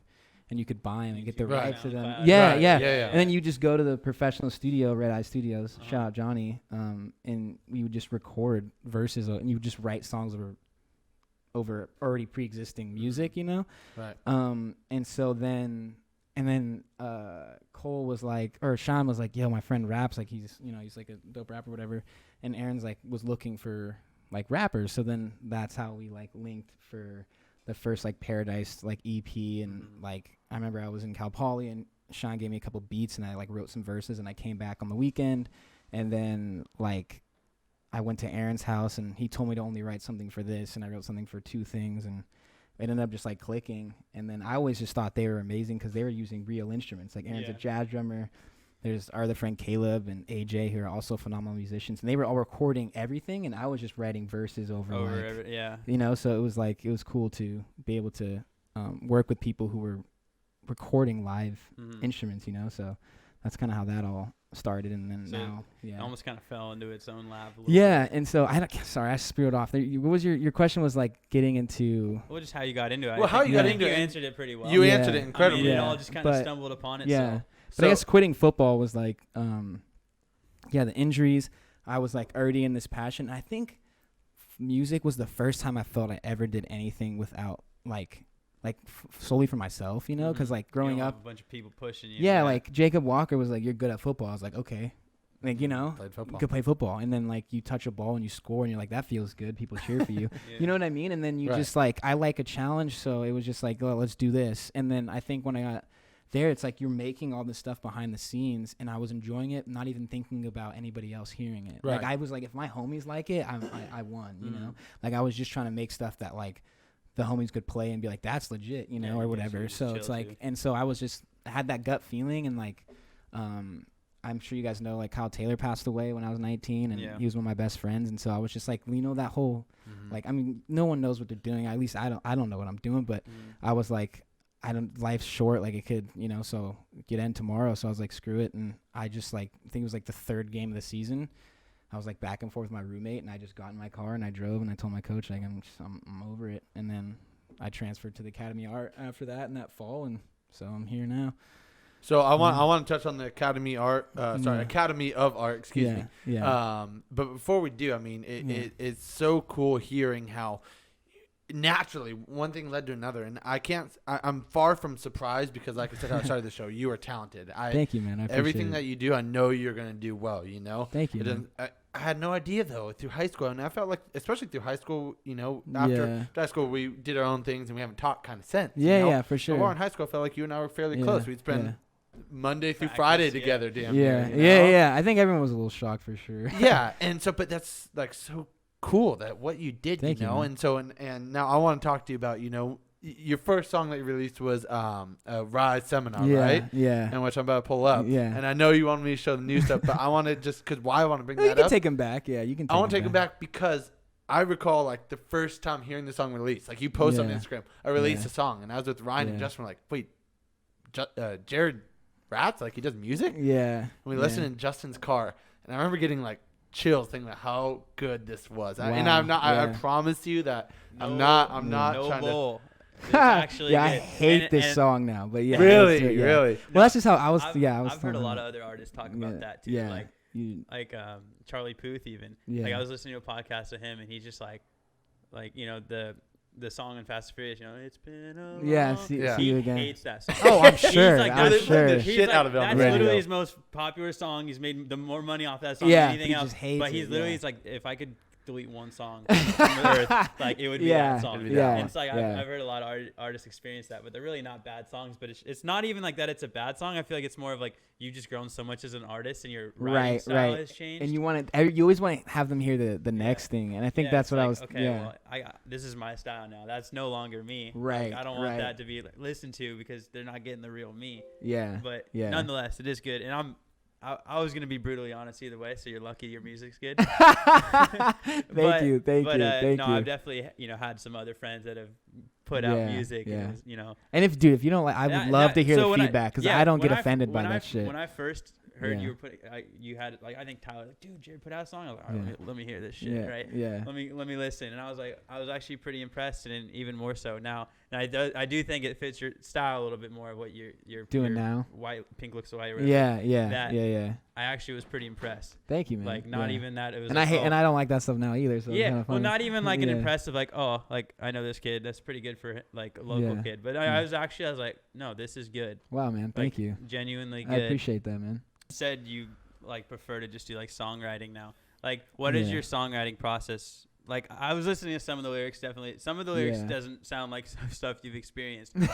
and you could buy them and get the rights to them. Yeah. And then you just go to the professional studio, Red Eye Studios, shout out Johnny, and we would just record verses, and you would just write songs over already pre-existing music, you know? Right. And so then Cole was like, or Sean was like, yo, my friend raps, like he's like a dope rapper, whatever. And Aaron's like was looking for like rappers. So then that's how we like linked for the first like Paradise like EP. And like I remember I was in Cal Poly and Sean gave me a couple beats and I like wrote some verses, and I came back on the weekend, and then like I went to Aaron's house and he told me to only write something for this, and I wrote something for two things, and it ended up just like clicking. And then I always just thought they were amazing because they were using real instruments. Like Aaron's a jazz drummer. There's our other friend Caleb and AJ who are also phenomenal musicians, and they were all recording everything, and I was just writing verses over you know. So it was cool to be able to work with people who were recording live instruments, you know. So that's kind of how that all started. And then now, it almost kind of fell into its own lap a little bit. And so I spewed off there. What was your question was like getting into just how you got into it. Well, how you got into it. You answered it pretty well. You answered it incredibly. It all just kind of stumbled upon it. Yeah. But I guess quitting football was like the injuries. I was like already in this passion. I think music was the first time I felt I ever did anything without like solely for myself, you know, because like growing up, a bunch of people pushing you. Yeah, like Jacob Walker was like, "You're good at football." I was like, "Okay," like, you know, you could play football, and then like you touch a ball and you score, and you're like, "That feels good." People cheer for you, you know what I mean? And then you just like, I like a challenge, so it was just like, "Oh, let's do this." And then I think when I got there, it's like you're making all this stuff behind the scenes, and I was enjoying it, not even thinking about anybody else hearing it. Like I was like, if my homies like it, I won, you know. Like I was just trying to make stuff that like the homies could play and be like, that's legit, you know, or whatever. So it's like, too. And so I was just had that gut feeling, and like, I'm sure you guys know, like Kyle Taylor passed away when I was 19, and he was one of my best friends. And so I was just like, you know, that whole, like, I mean, no one knows what they're doing. At least I don't know what I'm doing, but I was like, life's short, like it could, you know, so get end tomorrow. So I was like, screw it. And I just like, I think it was like the third game of the season. I was like back and forth with my roommate, and I just got in my car and I drove, and I told my coach, like, I'm over it. And then I transferred to the Academy of Art after that in that fall, and so I'm here now. So I want to touch on the Academy of Art, excuse me. Yeah. But before we do, I mean, it's so cool hearing how naturally one thing led to another, and I'm far from surprised because, like I said, how I started the show, you are talented. Thank you, man. I appreciate everything that you do, I know you're going to do well, you know? Thank you. I had no idea, though, through high school, and I felt like, especially through high school, you know, after high school, we did our own things, and we haven't talked kind of since. Yeah, you know? yeah, for sure. But while in high school, I felt like you and I were fairly close. We'd spend Monday through Friday together, damn near, you know? Yeah. I think everyone was a little shocked for sure. Yeah, and so, but that's like so cool that what you did, Thank you know, you, and so, and now I want to talk to you about, you know, your first song that you released was Rise Seminar, right? Yeah. And which I'm about to pull up. Yeah. And I know you want me to show the new stuff, but I want to just, because why I want to bring that up. You can take him back. Yeah, you can I want to take him back because I recall, like, the first time hearing the song released. Like, you post on Instagram, I released a song, and I was with Ryan and Justin. We're like, wait, Jared raps? Like, he does music? Yeah. And we listened in Justin's car, and I remember getting, like, chills thinking about how good this was. Wow. And I'm not, I promise you that I'm not trying to. Actually I hate this song now, but really. Well, that's just how I was. I've heard a lot of other artists talk about that too. Yeah. Like Charlie Puth even. Yeah. Like I was listening to a podcast of him, and he's just like you know the song in Fast and Furious, you know, it's been a long. See he you again. hates that song. Oh, I'm sure. He's like, I'm sure. The shit out of it. That's literally his most popular song. He's made the more money off that song than anything else. Just hates but he's it, literally he's like, if I could delete one song from the earth, like it would be that song. And it's like I've heard a lot of artists experience that, but they're really not bad songs. But it's not even like that. It's a bad song. I feel like it's more of like you've just grown so much as an artist, and your writing style has changed. And you always want to have them hear the next thing. And I think that's what I was. Okay, well, this is my style now. That's no longer me. Right. Like, I don't want that to be listened to because they're not getting the real me. Yeah. But nonetheless, it is good, and I was gonna be brutally honest either way, so you're lucky your music's good. Thank you. I've definitely had some other friends that have put out music, and it was, And if you don't like, I would love to hear the feedback because I don't get offended by that shit. When I first heard you were putting, you had I think Tyler, like, dude, Jared put out a song. I was like, all right, let me hear this shit, right? Yeah. Let me listen, and I was actually pretty impressed, and even more so now. And I do think it fits your style a little bit more of what you're doing now. Pink Looks White. Yeah. I actually was pretty impressed. Thank you, man. Like not even that it was. And I hate, and I don't like that stuff now either. So well, not even like an impressive like I know this kid that's pretty good for like a local kid, but I was like, no, this is good. Wow, man, thank you. Genuinely good. I appreciate that, man. You said you like prefer to just do like songwriting now. Like, what is your songwriting process? Like, I was listening to some of the lyrics. Definitely, some of the lyrics doesn't sound like stuff you've experienced. But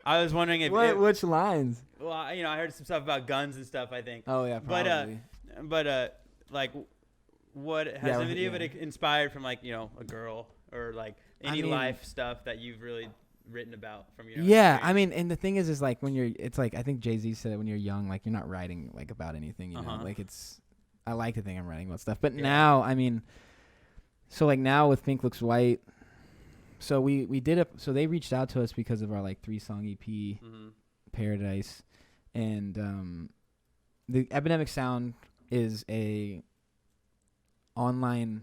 I was wondering if which lines? Well, I heard some stuff about guns and stuff. I think. Oh yeah, probably. But like, what has any of it inspired from like a girl or like any life stuff that you've really written about from your experience? I mean, and the thing is like when it's like I think Jay-Z said it, when you're young, like you're not writing like about anything, you know, like it's. I like to think I'm writing about stuff, but now, I mean, so like now with Pink Looks White, so we did so they reached out to us because of our like 3-song EP, Paradise, and the Epidemic Sound is a online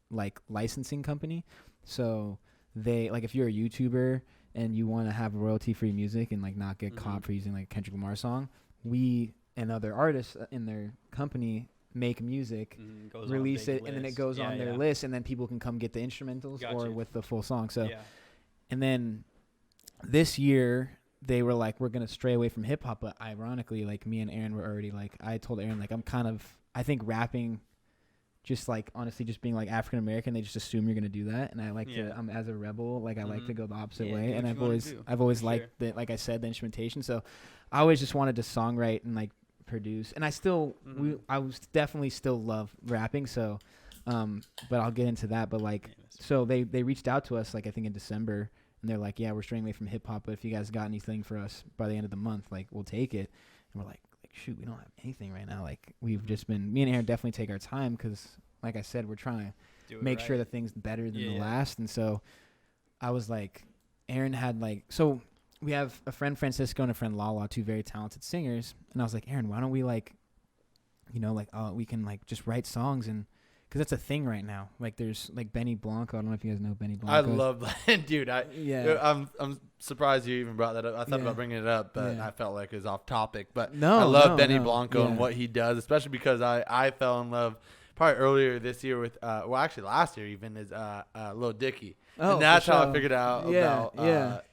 like licensing company, so they like if you're a YouTuber and you want to have royalty-free music and like not get caught for using like a Kendrick Lamar song, we and other artists in their company make music, release it, and then it goes on their list, and then people can come get the instrumentals or with the full song. So, and then this year they were like, we're gonna stray away from hip hop, but ironically, like me and Aaron were already like, I told Aaron like I think rapping, just like honestly, just being like African American, they just assume you're gonna do that, and I like to, as a rebel, like I like to go the opposite way, and I've always liked the, like I said, the instrumentation. So, I always just wanted to songwrite and like produce, and I still I was definitely still love rapping, so but I'll get into that. But like so they reached out to us like I think in December, and they're like, yeah, we're straying away from hip hop, but if you guys got anything for us by the end of the month, like we'll take it. And we're like shoot, we don't have anything right now. Like we've just been, me and Aaron definitely take our time because like I said, we're trying to make sure the thing's better than the last. And so I was like, Aaron had like, so we have a friend Francisco and a friend Lala, two very talented singers. And I was like, Aaron, why don't we like, we can like just write songs, and because that's a thing right now. Like there's like Benny Blanco. I don't know if you guys know Benny Blanco. I love that, dude. I'm surprised you even brought that up. I thought about bringing it up, but I felt like it was off topic. But I love Benny Blanco and what he does, especially because I fell in love probably earlier this year with actually last year even is Lil Dicky. And that's how I figured out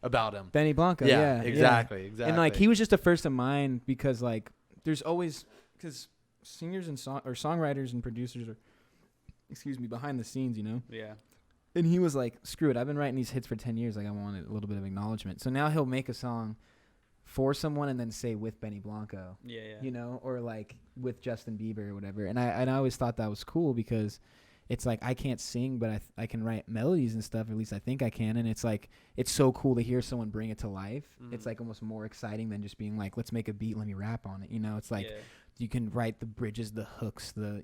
about him. Benny Blanco. Yeah, exactly. And like he was just a first of mine because like there's always, because singers and songwriters and producers are, behind the scenes, Yeah. And he was like, screw it, I've been writing these hits for 10 years. Like I wanted a little bit of acknowledgement. So now he'll make a song for someone and then say with Benny Blanco. Yeah. Or like with Justin Bieber or whatever. And I always thought that was cool because it's like I can't sing, but I can write melodies and stuff. At least I think I can. And it's like it's so cool to hear someone bring it to life. It's like almost more exciting than just being like, let's make a beat, let me rap on it. It's like you can write the bridges, the hooks, the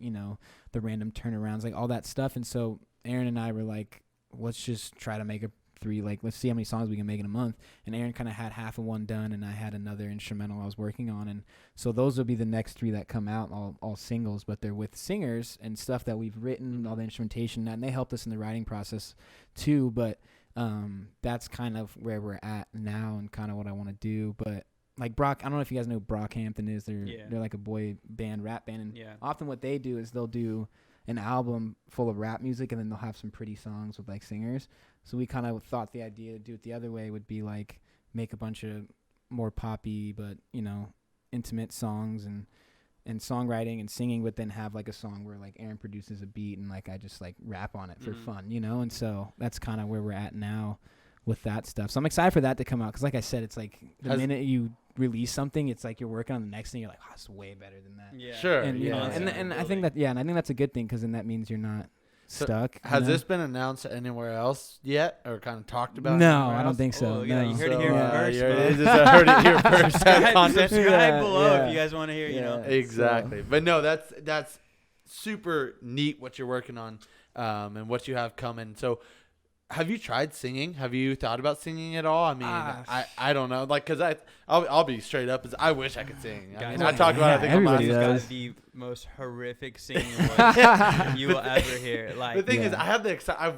the random turnarounds, like all that stuff. And so Aaron and I were like, let's just try to make let's see how many songs we can make in a month. And Aaron kind of had half of one done, and I had another instrumental I was working on. And so those will be the next 3 that come out, all singles, but they're with singers and stuff that we've written, all the instrumentation, and they helped us in the writing process too. But that's kind of where we're at now and kind of what I want to do. But like Brock, I don't know if you guys know who Brockhampton is. They're like a boy band, rap band. And often what they do is they'll do an album full of rap music, and then they'll have some pretty songs with like singers. So we kind of thought the idea to do it the other way would be like make a bunch of more poppy but intimate songs, and and songwriting and singing, but then have like a song where like Aaron produces a beat and like I just like rap on it for fun, you know? And so that's kind of where we're at now with that stuff. So I'm excited for that to come out because like I said, it's like the minute you release something, it's like you're working on the next thing. You're like, oh, it's way better than that. Yeah. Sure. And, you know, and I think that, and I think that's a good thing because then that means you're not stuck. Has this been announced anywhere else yet or kind of talked about? No, I don't think so. Oh, yeah, no. you heard it here first. Heard it here first. Subscribe below if you guys want to hear, you know. Exactly. So. But no, that's super neat what you're working on and what you have coming. So have you tried singing? Have you thought about singing at all? I mean, I don't know. Like, because I'll be straight up. I wish I could sing. I mean, I talk about it. I think everybody got the most horrific singing voice you will ever hear. Like, the thing is, I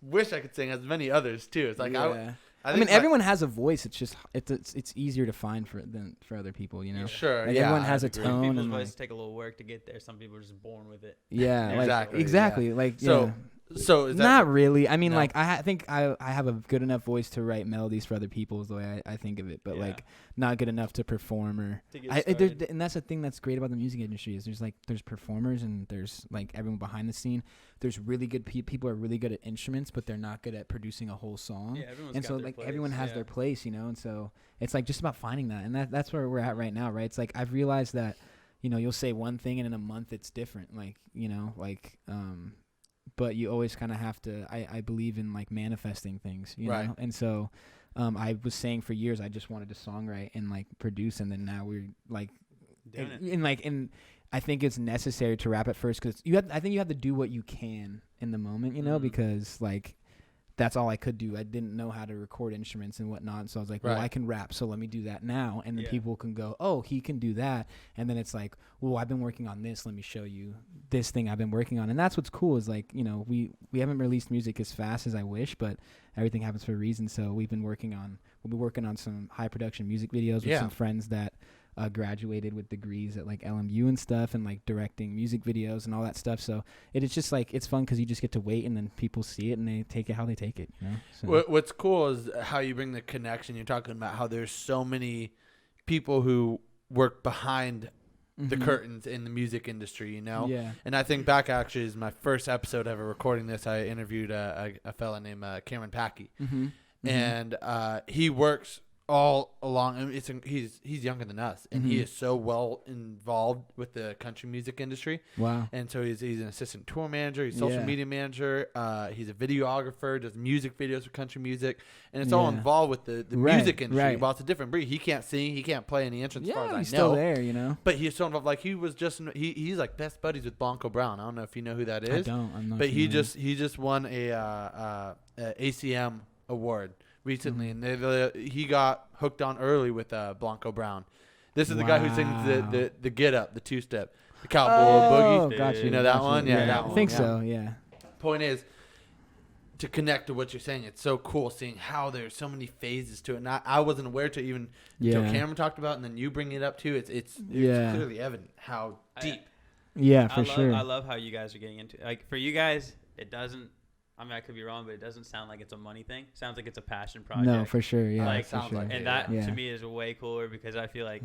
wish I could sing as many others too. It's like I mean, everyone has a voice. It's just it's easier to find than for other people, you know. Sure. Like everyone has a tone. Some people's and voices take a little work to get there. Some people are just born with it. Yeah. Exactly. Like So is that not really. I mean, like I think I have a good enough voice to write melodies for other people is the way I think of it, but like not good enough to perform or. And that's the thing that's great about the music industry is there's performers and there's like everyone behind the scene. There's really good people are really good at instruments, but they're not good at producing a whole song. Yeah, everyone's and got so their like place. everyone has their place, you know. And so it's like just about finding that, and that's where we're at right now, right? It's like I've realized that, you know, you'll say one thing and in a month it's different, like you know, like but you always kind of have to. I believe in like manifesting things, you know. And so, I was saying for years I just wanted to songwrite and like produce, and then now we're like, and I think it's necessary to rap at first because I think you have to do what you can in the moment, you know, because like that's all I could do. I didn't know how to record instruments and whatnot, so I was like, well, I can rap, so let me do that now, and then people can go, oh, he can do that, and then it's like, well, I've been working on this. Let me show you this thing I've been working on, and that's what's cool is like, you know, we haven't released music as fast as I wish, but everything happens for a reason. So we'll be working on some high production music videos with some friends that graduated with degrees at like LMU and stuff, and like directing music videos and all that stuff. So it's just like it's fun because you just get to wait, and then people see it and they take it how they take it. You know. So. What's cool is how you bring the connection. You're talking about how there's so many people who work behind the curtains in the music industry, you know. Yeah. And I think back actually is my first episode ever recording this. I interviewed a fella named Cameron Packey, and he works all along. I mean, he's younger than us, and he is so well involved with the country music industry. Wow! And so he's an assistant tour manager, he's social media manager, he's a videographer, does music videos for country music, and it's all involved with the music industry. Well, it's a different breed. He can't sing, he can't play any instruments. As far as he's I know. Still there, you know. But he's so involved. Like he was just he's like best buddies with Blanco Brown. I don't know if you know who that is. I don't. I'm not. But he just won a ACM award recently, and he got hooked on early with Blanco Brown. This is the guy who sings the get up, the two step, the cowboy boogie. Gotcha. You know that one? Yeah, that one. I think so. Yeah. Point is to connect to what you're saying. It's so cool seeing how there's so many phases to it, and I wasn't aware to even until Cameron talked about it, and then you bring it up too. It's clearly evident how deep. For sure. I love how you guys are getting into like for you guys. It doesn't. I mean, I could be wrong, but it doesn't sound like it's a money thing. It sounds like it's a passion project. No, for sure. Yeah, like, for sure. And that to me is way cooler because I feel like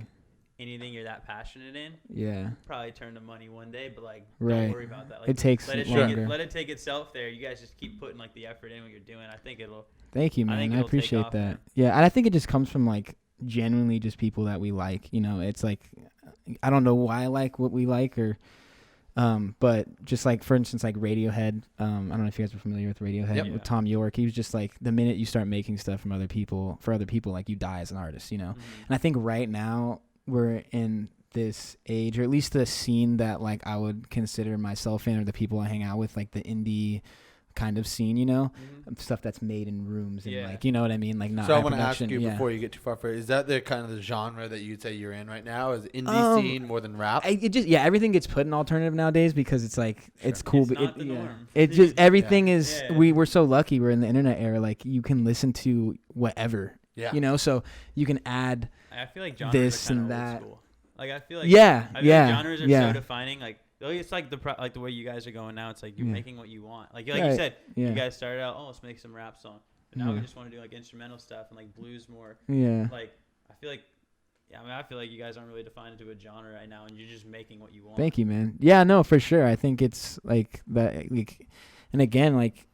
anything you're that passionate in, probably turn to money one day. But like, don't worry about that. Like, it takes longer. Let it take itself there. You guys just keep putting like the effort in what you're doing. I think it'll. Thank you, man. I appreciate that. Man. Yeah, and I think it just comes from like genuinely just people that we like. You know, it's like I don't know why I like what we like or. But just like, for instance, like Radiohead, I don't know if you guys are familiar with Radiohead with Tom York. He was just like, the minute you start making stuff for other people, like you die as an artist, you know? And I think right now we're in this age, or at least the scene that like I would consider myself in, or the people I hang out with, like the indie kind of scene, you know, stuff that's made in rooms and like, you know what I mean? Like not. So I want to ask you before you get too far, is that the kind of the genre that you'd say you're in right now? Is indie scene more than rap? Everything gets put in alternative nowadays because it's like it's cool. It's not the norm. It just everything is. We're so lucky. We're in the internet era. Like you can listen to whatever. Yeah. You know, so you can add. I feel like genres this are and that. old school. Like I feel like genres are so defining. Like it's like the way you guys are going now. It's like you're making what you want. Like you said, you guys started out, let's make some rap song. But now we just want to do like instrumental stuff and like blues more. Yeah. Like I feel like Yeah, I mean, I feel like you guys aren't really defined into a genre right now, and you're just making what you want. Thank you, man. Yeah, no, for sure. I think it's like that. Like, and again, like,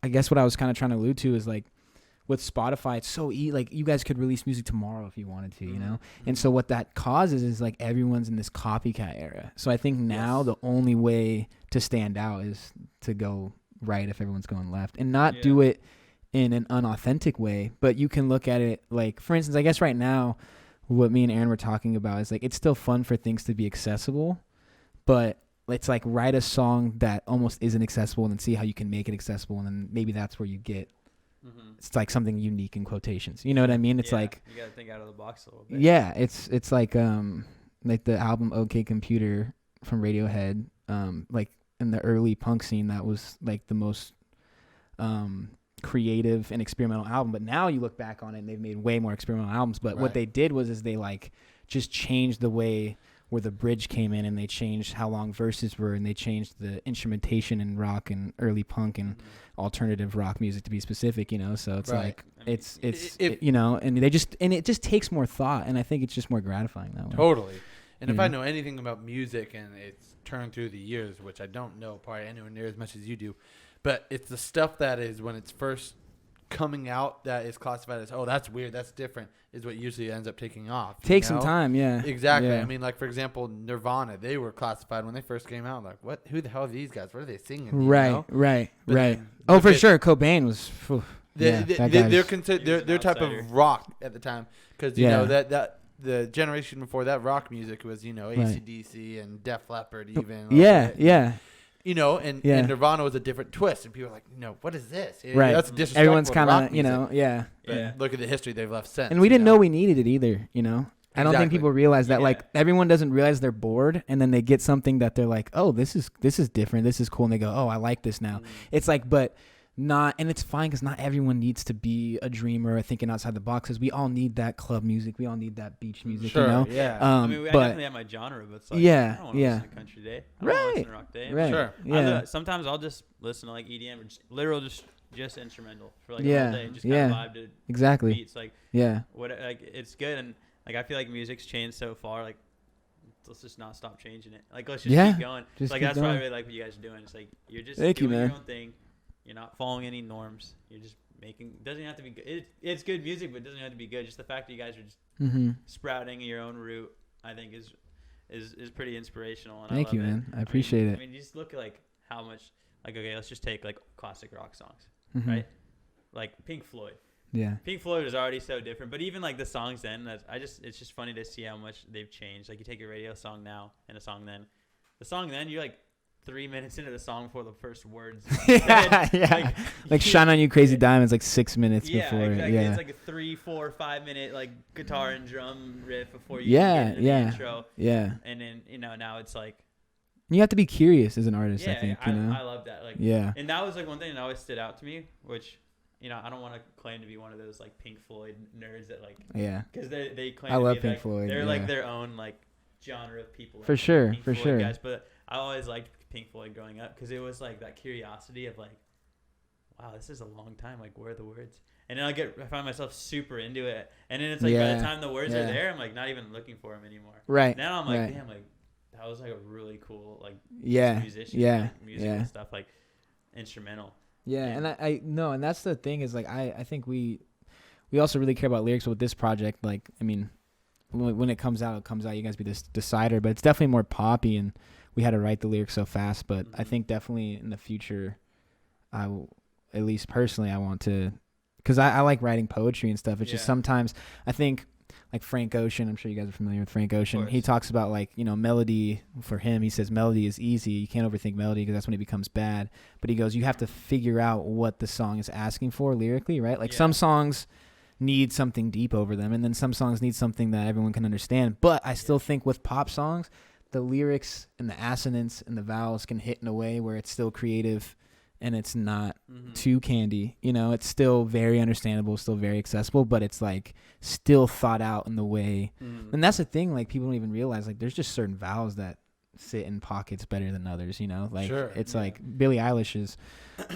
I guess what I was kind of trying to allude to is like, with Spotify, it's so like you guys could release music tomorrow if you wanted to, you know? And so what that causes is like everyone's in this copycat era. So I think now the only way to stand out is to go right if everyone's going left and not do it in an unauthentic way. But you can look at it like, for instance, I guess right now what me and Aaron were talking about is like it's still fun for things to be accessible, but it's like write a song that almost isn't accessible and then see how you can make it accessible, and then maybe that's where you get it's like something unique in quotations. You know what I mean? It's like you gotta think out of the box a little bit. Yeah, it's like the album OK Computer from Radiohead, like in the early punk scene, that was like the most creative and experimental album. But now you look back on it and they've made way more experimental albums. But what they did was they like just changed the way where the bridge came in, and they changed how long verses were, and they changed the instrumentation in rock and early punk and alternative rock music, to be specific, you know. So it's like it's you know, and it just takes more thought, and I think it's just more gratifying that way. Totally. And if I know anything about music, and it's turned through the years, which I don't know probably anywhere near as much as you do, but it's the stuff that is when it's first coming out that is classified as, oh, that's weird, that's different, is what usually ends up taking off. Takes some time, yeah. Exactly. Yeah. I mean, like, for example, Nirvana, they were classified when they first came out. Like, what? Who the hell are these guys? What are they singing? Right. Oh, for sure. Cobain was... They're type of rock at the time. Because, you know, that the generation before that, rock music was, you know, AC/DC and Def Leppard even. Yeah. You know, and Nirvana was a different twist, and people were like, no, what is this? Right. That's disrespectful. Everyone's kind of, you know, Look at the history they've left since. And we didn't know we needed it either, you know. I don't think people realize that. Like, everyone doesn't realize they're bored, and then they get something that they're like, oh, this is different, this is cool, and they go, oh, I like this now. It's like, but not, and it's fine because not everyone needs to be a dreamer or thinking outside the box, because we all need that club music, we all need that beach music, you know. I mean, I definitely have my genre, but it's like, I don't want to listen to country day, I don't want to listen to rock day. Sometimes I'll just listen to like EDM or just instrumental for like a whole day, just kind of vibe to beats, like what, like, it's good. And like I feel like music's changed so far, like let's just not stop changing it, like let's just keep going. Like that's why I really like what you guys are doing. It's like you're just doing your own thing. You're not following any norms. You're just making. Doesn't have to be good. It's good music, but it doesn't have to be good. Just the fact that you guys are just sprouting your own root, I think, is pretty inspirational. And Thank you, man. I appreciate it. I mean, you just look at like how much. Like, okay, let's just take like classic rock songs, right? Like Pink Floyd. Yeah. Pink Floyd is already so different, but even like the songs then, it's just funny to see how much they've changed. Like you take a radio song now and a song then. The song then, you're like 3 minutes into the song before the first words. Like Shine On You Crazy Diamonds, like 6 minutes before. Exactly. Yeah, it's like a 3, 4, 5 minute like guitar and drum riff before you get into the intro. Yeah. And then, you know, now it's like, you have to be curious as an artist, I think. You know? I love that. Like, and that was like one thing that always stood out to me, which, you know, I don't want to claim to be one of those like Pink Floyd nerds that like, because they claim. I love be, Pink like, Floyd. They're like their own like genre of people. For like, sure, Pink for Floyd sure. Guys, but I always liked Pink Floyd growing up because it was like that curiosity of like, wow, this is a long time. Like, where are the words? And then I find myself super into it, and then it's like by the time the words are there, I'm like not even looking for them anymore. Right. Now I'm like, damn, like. That was like a really cool like musician, like, music and stuff, like instrumental. Yeah, and I know, and that's the thing is like I think we also really care about lyrics with this project. Like, I mean, when it comes out, you guys be the decider, but it's definitely more poppy, and we had to write the lyrics so fast. But I think definitely in the future, I will, at least personally, I want to, because I like writing poetry and stuff. It's just sometimes I think. Like Frank Ocean, I'm sure you guys are familiar with Frank Ocean. He talks about like, you know, melody for him. He says melody is easy. You can't overthink melody because that's when it becomes bad. But he goes, you have to figure out what the song is asking for lyrically, right? Like some songs need something deep over them, and then some songs need something that everyone can understand. But I still think with pop songs, the lyrics and the assonance and the vowels can hit in a way where it's still creative and it's not too candy. You know, it's still very understandable, still very accessible, but it's like still thought out in the way. And that's the thing, like people don't even realize, like there's just certain vowels that sit in pockets better than others, you know? Like it's like Billie Eilish is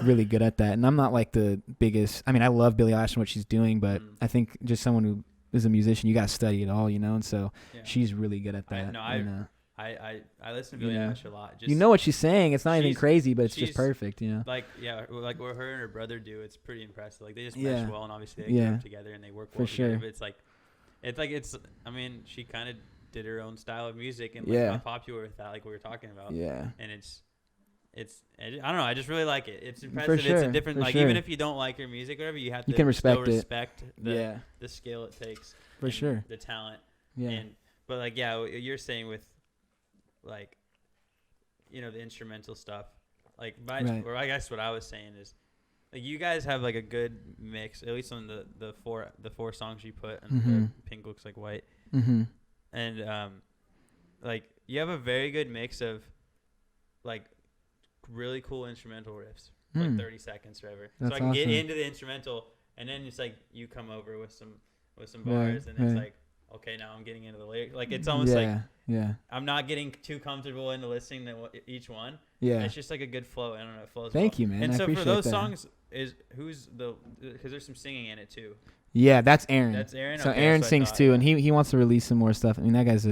really good at that. And I'm not like the biggest, I mean, I love Billie Eilish and what she's doing, but I think just someone who as a musician, you got to study it all, you know. And so Yeah. she's really good at that. I listen to Billie Eilish a lot. You know what she's saying. It's not anything she's- crazy, but it's just she's- perfect, you know. Like like what her and her brother do, it's pretty impressive. Like they just Yeah. mesh well, and obviously they Yeah. work together and they work For well together. sure. But it's. I mean, she kind of did her own style of music and Yeah. got popular with that, like we were talking about. Yeah. And I don't know. I just really like it. It's impressive. sure, It's a different for like sure. even if you don't like her music or whatever, you have to You can respect still it. respect the skill it takes For and sure. the talent. Yeah. But like what you're saying with like the instrumental stuff, like Right. or I guess what I was saying is like you guys have like a good mix, at least on the four songs you put, and Mhm. Pink Looks Like White, Mhm. and like you have a very good mix of like really cool instrumental riffs, for like 30 seconds forever. So That's I can get awesome. into the instrumental, and then it's like you come over with some Right, bars, and it's right. like, okay, now I'm getting into the lyric. Like it's almost like yeah. I'm not getting too comfortable into listening to each one. Yeah. It's just like a good flow. I don't know, it flows. Thank well. you, man. And I so for appreciate those that. songs, because there's some singing in it too. Yeah, that's Aaron. That's Aaron. So Okay, Aaron that's what I sings thought, too, yeah. and he wants to release some more stuff. I mean, that guy's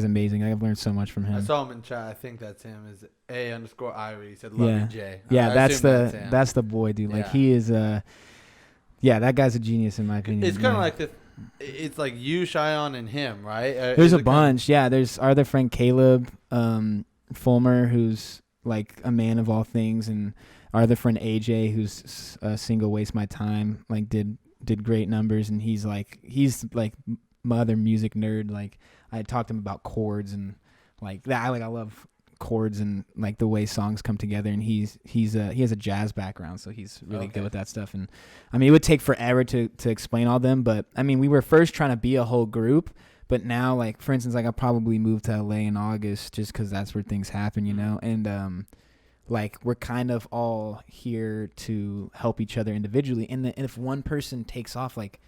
amazing. I've learned so much from him. I saw him in chat. I think that's him. Is A_Irie. He said, "Love Yeah. you, Jay." Yeah, I that's assume the him. that's the boy, dude. Like Yeah. he is. Yeah, that guy's a genius in my opinion. It's kind of Yeah. like the. It's like you, Cheyenne, and him, right? There's Is a it kinda- bunch. Yeah, there's our other friend Caleb Fulmer, who's like a man of all things, and our other friend AJ, who's single Waste My Time, like did great numbers, and he's like my other music nerd. Like I talked to him about chords and like that. I love chords and like the way songs come together, and he has a jazz background, so he's really Okay. good with that stuff. And I mean, it would take forever to explain all them, but I mean, we were first trying to be a whole group, but now, like for instance, like I probably moved to LA in August just because that's where things happen, you know. And like we're kind of all here to help each other individually, and if one person takes off, like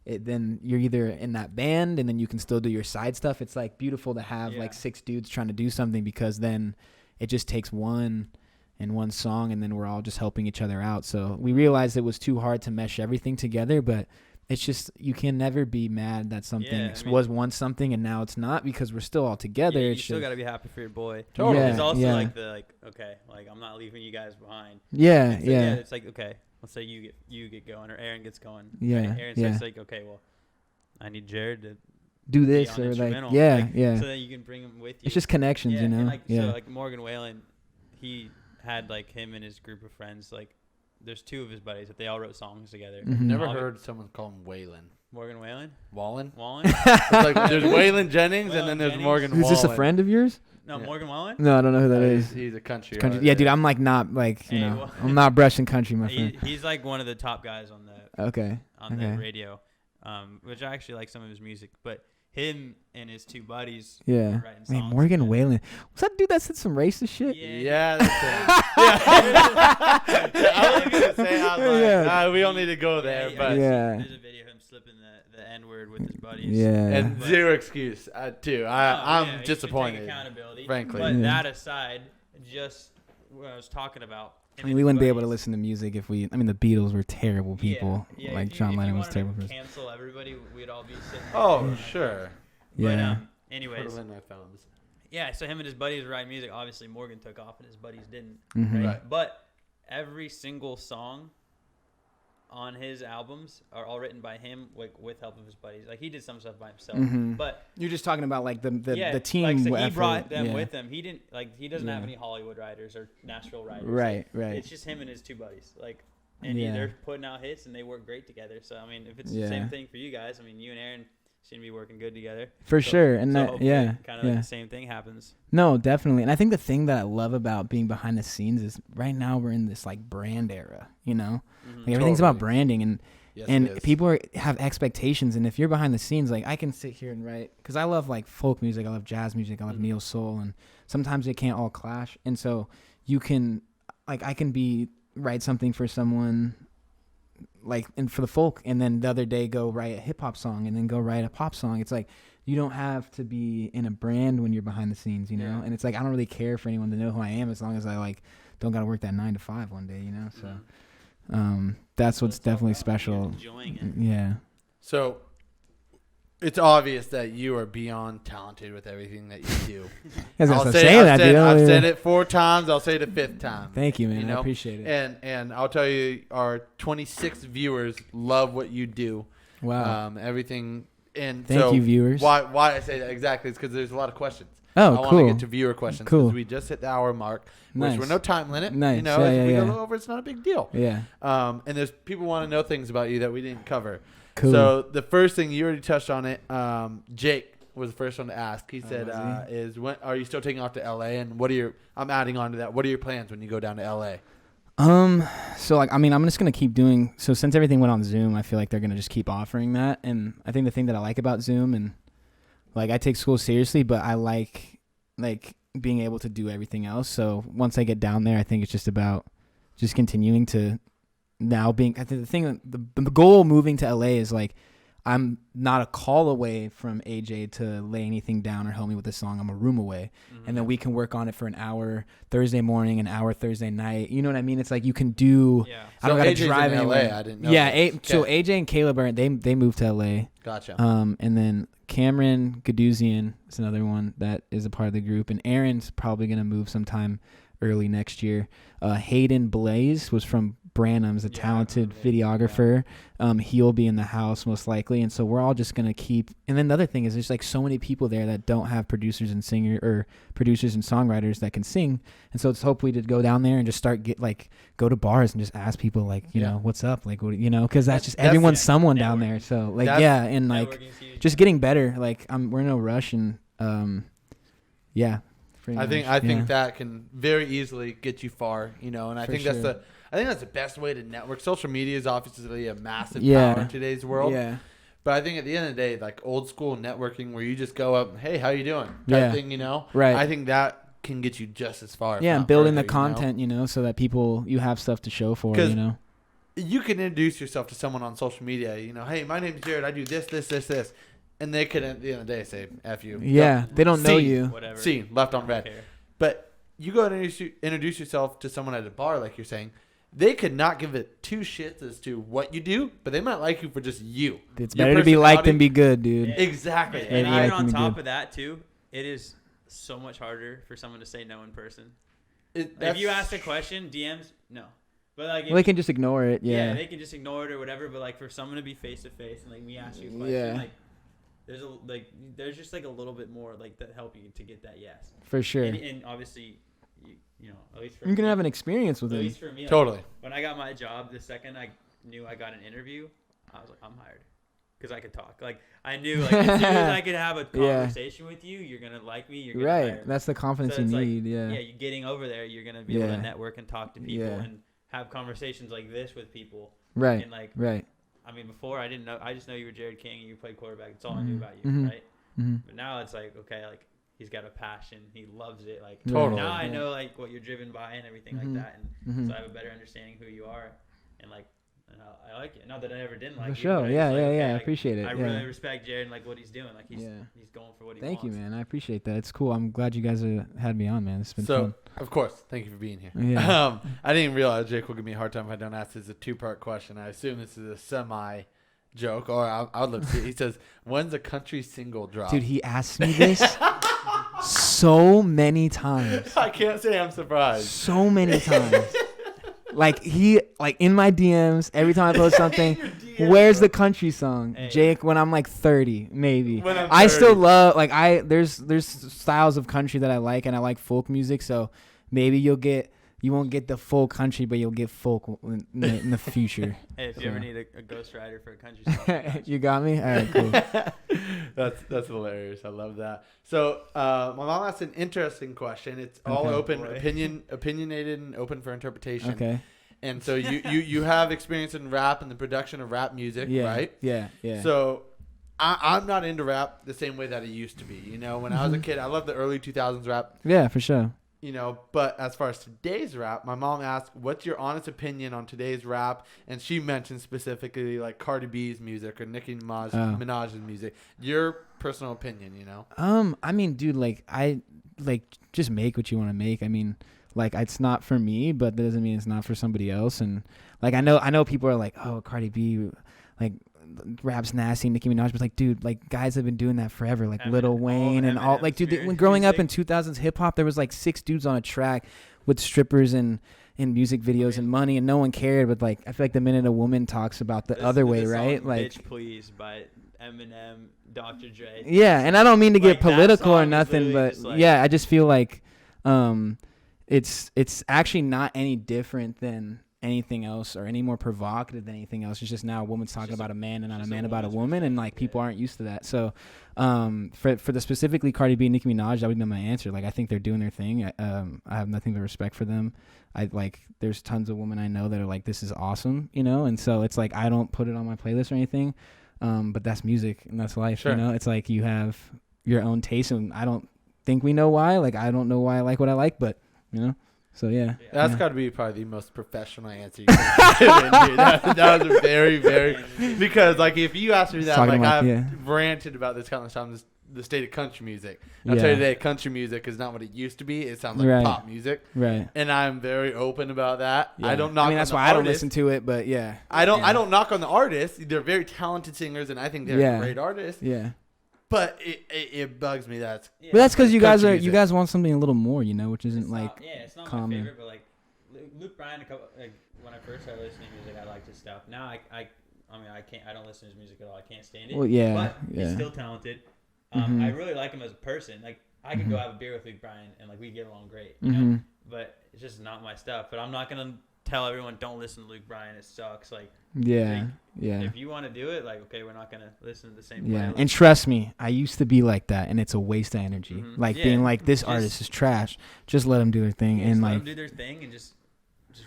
then you're either in that band and then you can still do your side stuff. It's like beautiful to have like 6 dudes trying to do something, because then it just takes one and one song, and then we're all just helping each other out. So we realized it was too hard to mesh everything together, but it's just, you can never be mad that something was once something and now it's not, because we're still all together. Yeah, you It's still just- got to be happy for your boy. Totally. It's also Yeah. like okay, like I'm not leaving you guys behind. Yeah, It's like, yeah. It's like, okay, let's say you get going, or Aaron gets going. Yeah, Right? Aaron yeah. says like, okay, well, I need Jared to Do be this on or like, instrumental. yeah, Like, yeah. so that you can bring him with you. It's just connections, yeah, you know? and like, yeah. So like Morgan Whalen, he had like him and his group of friends. Like, there's 2 of his buddies that they all wrote songs together. Mhm. Never All- heard someone call him Waylon. Morgan Whalen. Wallen? Wallen. It's like there's Waylon Jennings and Waylon then there's Jennings. Morgan Who's Wallen. this, a friend of yours? No, Yeah. Morgan Wallen. No, I don't know who that Yeah, is. he's a country. Country, artist. yeah, dude, I'm like not like, you Hey, know, well- I'm not brushing country, my friend. He's like one of the top guys on the Okay. the radio, which I actually like some of his music. But him and his 2 buddies Yeah. were writing Man, songs Morgan together. Whalen. Was that dude that said some racist shit? Yeah, that's it. Yeah. I was gonna say, I was like, Yeah. we don't need to go there, Yeah, but Yeah. There's a video of him slipping the N-word with his buddies. Yeah. and But- zero excuse too. Oh, I'm yeah, you should take disappointed. accountability. frankly. But Yeah. that aside, just what I was talking about. I mean, we wouldn't be able to listen to music if we. I mean, the Beatles were terrible Yeah, people. yeah, Like if John you Lennon was wanted terrible. to For us. cancel everybody, we'd all be sitting. Oh, sure. But, Yeah. anyways, Put 'em in my phones. yeah. So him and his buddies were writing music. Obviously, Morgan took off, and his buddies didn't. Mhm. Right. But every single song on his albums are all written by him, like with help of his buddies. Like he did some stuff by himself, Mhm. but You're just talking about like the team. Like, so he effort. brought them Yeah. with him. He didn't like he doesn't have Yeah. any Hollywood writers or Nashville writers. Right, Like, right. It's just him and his 2 buddies. Like, and Yeah. they're putting out hits and they work great together. So I mean, if it's Yeah. the same thing for you guys, I mean, you and Aaron seem to be working good together. For So- sure, and so that, hopefully yeah, kind of yeah. like the same thing happens. No, definitely. And I think the thing that I love about being behind the scenes is right now we're in this like brand era, you know? Mhm. Like everything's about Totally. branding, and Yes, and it is. people have expectations, and if you're behind the scenes, like I can sit here and write, because I love like folk music, I love jazz music, I love Mhm. neo soul, and sometimes it can't all clash, and so you can, like I can write something for someone like, and for the folk, and then the other day go write a hip hop song, and then go write a pop song. It's like you don't have to be in a brand when you're behind the scenes, you know. Yeah. And it's like I don't really care for anyone to know who I am as long as I like don't gotta work that 9 to 5 one day, you know. So Mhm. that's So what's it's all definitely about you special. enjoying it. Yeah. So It's obvious that you are beyond talented with everything that you do. I've said it 4 times. I'll say it a 5th time. Thank you, man. I appreciate it. And I'll tell you, our 26 viewers love what you do. Wow. Everything. And Thank you, viewers. Why I say that exactly is because there's a lot of questions. Oh, I want to get to viewer questions. Cool. We just hit the hour mark. Nice. We're no time limit. Nice. You know, Yeah, if we yeah. go over, it's not a big deal. Yeah. And there's people want to know things about you that we didn't cover. Cool. So the first thing you already touched on it. Jake was the first one to ask. He said, "Is when are you still taking off to LA? And what are your? I'm adding on to that. What are your plans when you go down to LA?" So like, I mean, I'm just going to keep doing, so since everything went on Zoom, I feel like they're going to just keep offering that. And I think the thing that I like about Zoom, and like, I take school seriously, but I like being able to do everything else. So once I get down there, I think it's just about just continuing to now being, I think the goal moving to LA is like, I'm not a call away from AJ to lay anything down or help me with a song. I'm a room away. Mm-hmm. And then we can work on it for an hour Thursday morning, an hour Thursday night. You know what I mean? It's like you can do. Yeah. I don't got to drive in anywhere. LA. I didn't know. Yeah. So AJ and Caleb they moved to LA. Gotcha. And then Cameron Gaduzian is another one that is a part of the group, and Aaron's probably gonna move sometime early next year. Hayden Blaze was from Branham's, a talented videographer. Yeah. He'll be in the house most likely, and so we're all just gonna keep. And then the other thing is, there's like so many people there that don't have producers and songwriters that can sing, and so it's hopefully to go down there and just go to bars and just ask people like, you know, what's up, like, what, you know, because that's just everyone's someone down there. So like, and like just getting better. Like we're in no rush, and yeah. I think that can very easily get you far, you know, and I think that's the best way to network. Social media is obviously a massive power in today's world. Yeah. But I think at the end of the day, like old school networking where you just go up, hey, how you doing? Type thing, you know? Right. I think that can get you just as far. Yeah, and building the content, you know, so that you have stuff to show for, you know. You can introduce yourself to someone on social media, you know, hey, my name's Jared, I do this. And they could, at the end of the day, say, F you. Yeah, they don't know you. Whatever. See, left on red. But you go and introduce yourself to someone at a bar, like you're saying. They could not give it 2 shits as to what you do, but they might like you for just you. It's better to be liked than be good, dude. Yeah. Exactly. And even on top of that, too, it is so much harder for someone to say no in person. If you ask a question, DMs, no. But like, they can just ignore it. Yeah, they can just ignore it or whatever. But like, for someone to be face to face and like me ask you a question, like. There's just like a little bit more like that help you to get that yes. For sure. And obviously, you know, at least for you're gonna have an experience with it. At least for me, like, totally. When I got my job, the second I knew I got an interview, I was like, I'm hired, because I could talk. Like I knew, like as soon as I could have a conversation with you, you're gonna like me. You're gonna hire me. That's the confidence you need. Yeah, you're getting over there. You're gonna be able to network and talk to people and have conversations like this with people. Right. And like I mean, before I didn't know. I just know you were Jared King and you played quarterback. That's all I knew about you, right? Mm-hmm. But now it's like, okay, like he's got a passion. He loves it. Like totally. Now I know like what you're driven by and everything like that, and so I have a better understanding who you are, and like, and I like it. Not that I ever didn't like you. Sure. Yeah. I appreciate it. I really respect Jared and like what he's doing. Like he's going for what he wants. Thank you, man. I appreciate that. It's cool. I'm glad you guys had me on, man. It's been fun. Of course, thank you for being here. Yeah. I didn't realize Jake will give me a hard time if I don't ask. This is a 2-part question. I assume this is a semi joke, or I'll look. He says, "When's a country single drop?" Dude, he asked me this so many times. I can't say I'm surprised. So many times. Like in my DMs every time I post something. Where's the country song, Jake? When I'm like 30, maybe. When I'm 30. I still love there's styles of country that I like, and I like folk music. So maybe you won't get the full country, but you'll get folk in the future. Hey, if you ever need a ghostwriter for a country song, you got me. All right, cool. That's hilarious. I love that. So my mom asked an interesting question. It's all open, opinionated, and open for interpretation. Okay. And so you have experience in rap and the production of rap music, right? Yeah. So I'm not into rap the same way that I used to be. You know, when I was a kid, I loved the early 2000s rap. Yeah, for sure. You know, but as far as today's rap, my mom asked, "What's your honest opinion on today's rap?" And she mentioned specifically like Cardi B's music or Nicki Minaj's music. Your personal opinion, you know? I mean, dude, just make what you want to make. I mean, like it's not for me, but that doesn't mean it's not for somebody else. And like I know people are like, "Oh, Cardi B, like rap's nasty, Nicki Minaj, but like, dude, like guys have been doing that forever, like Eminem, Lil Wayne and all, like, dude, when growing up in 2000s hip hop, there was like 6 dudes on a track with strippers and in music videos and money, and no one cared. But like, I feel like the minute a woman talks about the other way, right? Like, "Bitch Please" by Eminem, Dr. Dre. Yeah, and I don't mean to get Like, that political or song is nothing, literally but just, like- yeah, I just feel like it's actually not any different than anything else or any more provocative than anything else. It's just now a woman's talking about a man and not a man about a woman, and like people aren't used to that. So for the specifically Cardi B and Nicki Minaj, that would be my answer. Like, I think they're doing their thing. I have nothing but respect for them. There's tons of women I know that are like, this is awesome, you know, and so it's like I don't put it on my playlist or anything, but that's music and that's life. Sure. You know, it's like you have your own taste, and I don't think we know why. Like, I don't know why I like what I like, but you know. So yeah, that's got to be probably the most professional answer you can give, dude. That was a very, very, because like if you asked me that, like I've ranted about this countless times, the state of country music. And I'll tell you today, country music is not what it used to be. It sounds like pop music, right? And I'm very open about that. Yeah. I don't knock. I mean, that's why I don't listen to it, but yeah, I don't knock on the artists. They're very talented singers, and I think they're great artists. Yeah. But it bugs me that. But that's because you guys want something a little more, you know, which isn't it's not common. my favorite, but like Luke Bryan, when I first started listening to music, I liked his stuff. Now I don't listen to his music at all. I can't stand it. Well, yeah, but he's still talented. I really like him as a person. Like, I could go have a beer with Luke Bryan and like we get along great, you know. But it's just not my stuff. But I'm not gonna tell everyone don't listen to Luke Bryan. It sucks. Like, if you want to do it, like, okay, we're not gonna listen to the same. Yeah, playlist. and trust me, I used to be like that, and it's a waste of energy. Like being like, this artist is trash. Just let them do their thing, and let like them do their thing, and just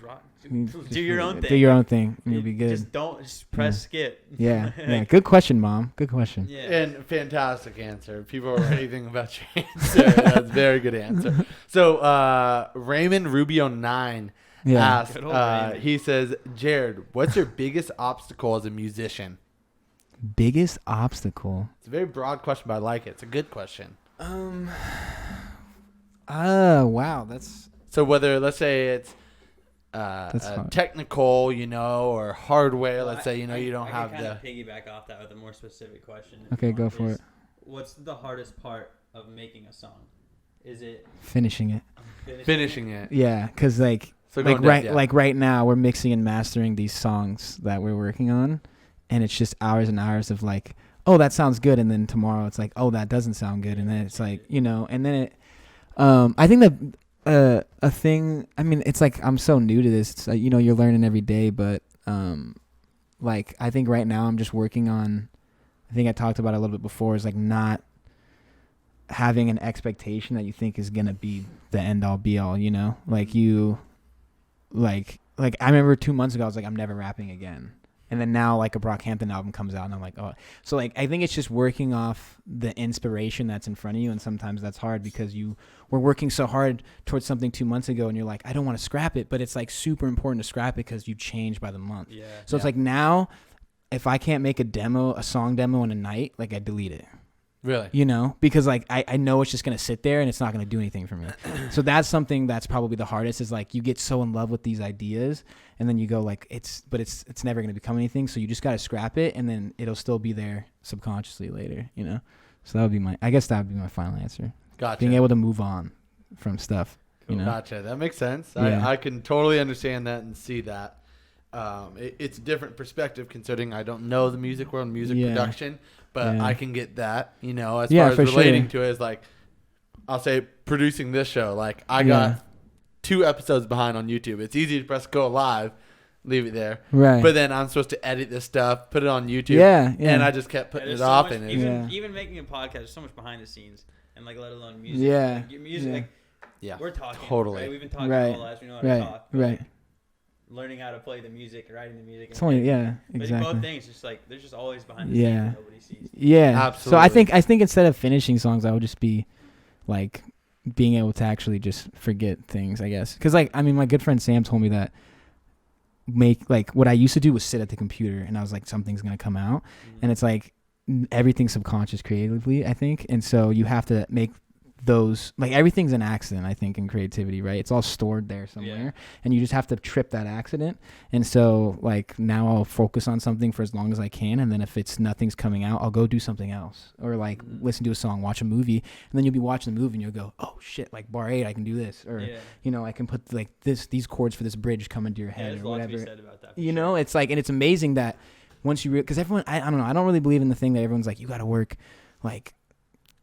rock. Do your own thing. Do your own thing, and you'll be good. Just press skip. Yeah, yeah. Good question, Mom. Good question. Yeah. And fantastic answer. People are raving about your answer. That's a very good answer. So Raymond Rubio 9 asked, he says, Jared, what's your biggest obstacle as a musician? Biggest obstacle? It's a very broad question, but I like it. It's a good question. Wow, that's... So whether, let's say it's hard. technical, you know, or hardware, let's say, you know, you don't have I can the... kind of piggyback off that with a more specific question. Okay, go for it. What's the hardest part of making a song? Is it... Finishing it. Finishing it. Yeah, because like right now we're mixing and mastering these songs that we're working on, and it's just hours and hours of like, oh, that sounds good, and then tomorrow it's like, oh, that doesn't sound good, and then it's like, you know, and then it... I think that a thing, I mean, it's like I'm so new to this. It's like, you know, you're learning every day, but like I think right now I'm just working on, I think I talked about it a little bit before, is like not having an expectation that you think is going to be the end all be all, you know? Like you, like I remember 2 months ago I was like, I'm never rapping again. And then now like a Brockhampton album comes out and I'm like, oh. So like I think it's just working off the inspiration that's in front of you, and sometimes that's hard because you were working so hard towards something 2 months ago and you're like, I don't want to scrap it, but it's like super important to scrap it because you change by the month. Yeah. So it's like now if I can't make a song demo in a night, like I delete it. Really? You know, because like I know it's just going to sit there and it's not going to do anything for me. So that's something that's probably the hardest, is like you get so in love with these ideas and then you go like it's never going to become anything. So you just got to scrap it and then it'll still be there subconsciously later, you know? So that would be that would be my final answer. Gotcha. Being able to move on from stuff. Cool. You know? Gotcha. That makes sense. Yeah. I can totally understand that and see that. It's a different perspective considering I don't know the music world, music production, but I can get that, you know, as far as relating to it is like, I'll say producing this show, like I got 2 episodes behind on YouTube. It's easy to press go live, leave it there. Right. But then I'm supposed to edit this stuff, put it on YouTube. And I just kept putting it off. And even making a podcast, there's so much behind the scenes, and like let alone music. Yeah. Like, music, we're talking. Totally. Right? We've been talking all lives. We know how to talk. Right. Learning how to play the music, writing the music. It's only, But exactly. both things, just like there's just always behind the scenes that nobody sees. Yeah, absolutely. So I think instead of finishing songs, I would just be like being able to actually just forget things, I guess. Because like, I mean, my good friend Sam told me that what I used to do was sit at the computer and I was like, something's gonna come out, and it's like everything's subconscious creatively, I think, and so you have to make those, like everything's an accident, I think, in creativity, right? It's all stored there somewhere, and you just have to trip that accident. And so like now I'll focus on something for as long as I can, and then if it's nothing's coming out, I'll go do something else, or like listen to a song, watch a movie, and then you'll be watching the movie and you'll go, oh shit, like bar 8 I can do this, or you know, I can put like these chords for this bridge come into your head, or whatever. Said about that, you know, it's like, and it's amazing that once you because everyone, I don't know, I don't really believe in the thing that everyone's like, you got to work like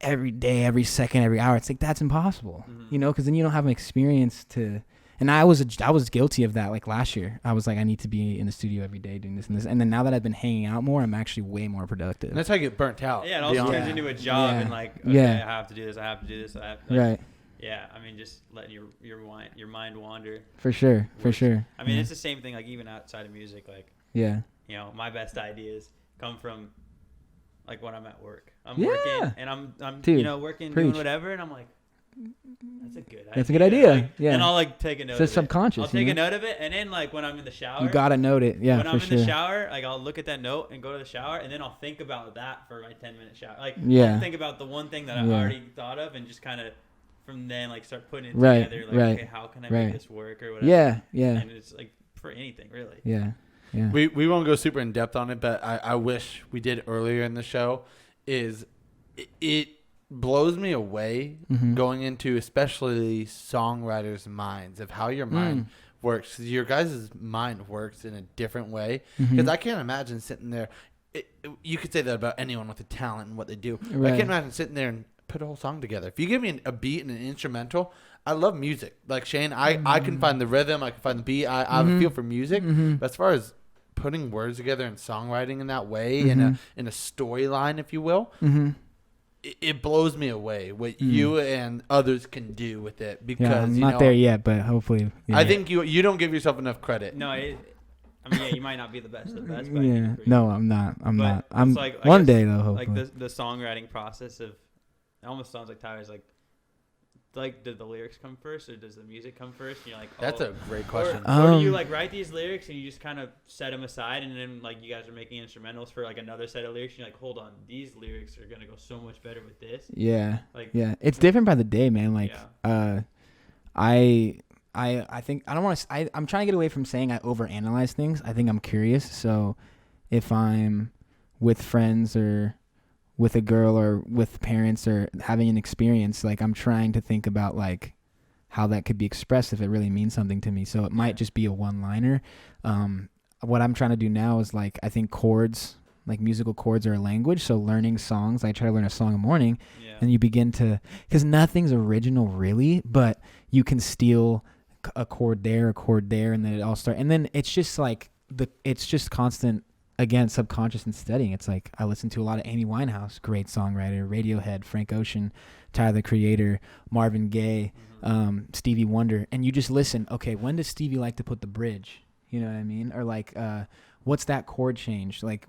every day, every second, every hour. It's like, that's impossible, you know, because then you don't have an experience to. And I was guilty of that. Like last year, I was like, I need to be in the studio every day doing this and this. And then now that I've been hanging out more, I'm actually way more productive. And that's how you get burnt out. Yeah, it also turns into a job and like, okay, I have to do this. I have to do this. I have to, like, right. Yeah, I mean, just letting your mind wander. For sure, for sure. I mean, it's the same thing. Like even outside of music, like you know, my best ideas come from like when I'm at work. I'm working and I'm Dude, you know, working doing whatever, and I'm like, that's a good idea. Like, yeah. And I'll like take a note. It's subconscious. I'll take a note of it, and then like when I'm in the shower, you gotta note it. Yeah. When I'm in the shower, like I'll look at that note and go to the shower, and then I'll think about that for my 10-minute shower. Like I'll think about the one thing that I already thought of, and just kind of from then like start putting it together. Like okay, how can I make this work or whatever. Yeah. Yeah. And it's like for anything really. Yeah. Yeah. We won't go super in depth on it, but I wish we did earlier in the show. Is it blows me away going into especially songwriters' minds of how your mind works. Your guys' mind works in a different way, because I can't imagine sitting there. You could say that about anyone with a talent and what they do. Right. I can't imagine sitting there and put a whole song together. If you give me a beat and an instrumental, I love music. Like Shane, I can find the rhythm, I can find the beat. I have a feel for music. But as far as putting words together and songwriting in that way, in a storyline, if you will, it blows me away what you and others can do with it. Because I'm not there yet, but hopefully. I think you don't give yourself enough credit. No, I mean, you might not be the best of the best. But no, I'm not. I'm not. I'm like, one day though. Hopefully. Like the songwriting process of, it almost sounds like Tyler's like, did the lyrics come first or does the music come first? And you're like, that's a great question. Or do you like write these lyrics and you just kind of set them aside, and then like you guys are making instrumentals for like another set of lyrics, and you're like, hold on, these lyrics are gonna go so much better with this. Yeah. Like it's different by the day, man. Like I think I don't want to. I'm trying to get away from saying I overanalyze things. I think I'm curious. So if I'm with friends or with a girl or with parents or having an experience, like I'm trying to think about like how that could be expressed if it really means something to me. So it might just be a one-liner. What I'm trying to do now is like, I think chords, like musical chords are a language. So learning songs, I try to learn a song in the morning and you begin to, because nothing's original really, but you can steal a chord there, and then it all starts. And then it's just like it's just constant, again, subconscious and studying. It's like I listen to a lot of Amy Winehouse, great songwriter, Radiohead, Frank Ocean, Tyler the Creator, Marvin Gaye, Stevie Wonder, and you just listen. Okay, when does Stevie like to put the bridge? You know what I mean? Or like, what's that chord change? Like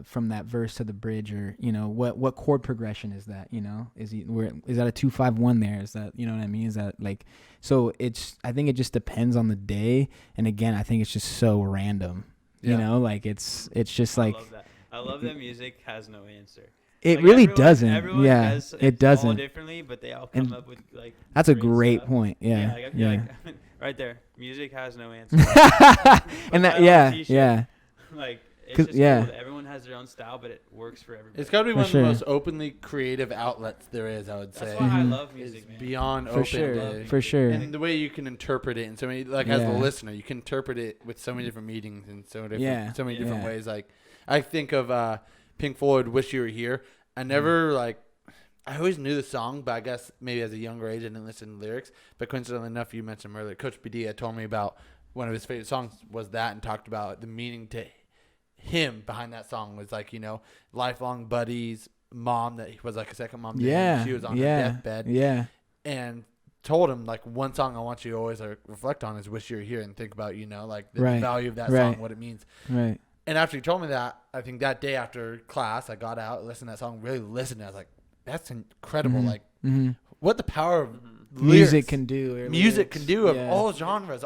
from that verse to the bridge, or you know, what chord progression is that? You know, is that a 2-5-1 there? Is that, you know what I mean? Is that like? So I think it just depends on the day, and again, I think it's just so random. You know, like it's just like. I love that music has no answer. It like really doesn't. Everyone has, it doesn't. All differently, but they all come up with like. That's a great point. Yeah. Like, right there, music has no answer. And that, Like it's just cool that everyone has their own style, but it works for everybody. It's got to be one of the most openly creative outlets there is, I would say. That's why I love music, man. Beyond for open. Sure. For sure. And the way you can interpret it, and so many, like as a listener, you can interpret it with so many different meanings and so many different ways. Like I think of Pink Floyd, "Wish You Were Here." I never I always knew the song, but I guess maybe as a younger age I didn't listen to the lyrics. But coincidentally enough, you mentioned earlier, Coach Padilla told me about one of his favorite songs was that, and talked about the meaning to him behind that song was like, you know, lifelong buddies, mom that he was like a second mom to him. She was on her deathbed. And told him like one song I want you to always reflect on is "Wish You Were Here" and think about, you know, like the value of that song, what it means. Right. And after he told me that, I think that day after class, I got out, listened to that song, really listened. I was like, that's incredible. Like what the power of music can do. Music can do of all genres.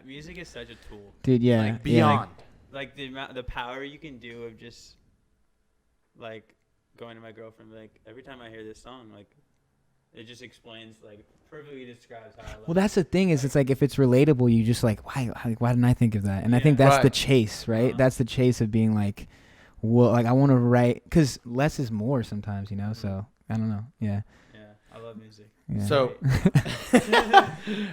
Music is such a tool. Dude, like, beyond. Like the power you can do of just like going to my girlfriend, like every time I hear this song, like It just explains, like, perfectly describes how I love Well, that's the thing is, it's like if it's relatable, you just like, why didn't I think of that? And I think that's the chase, right? That's the chase of being like, well, like I want to write, because less is more sometimes, you know. So I don't know. Yeah. Yeah, I love music. Yeah. So,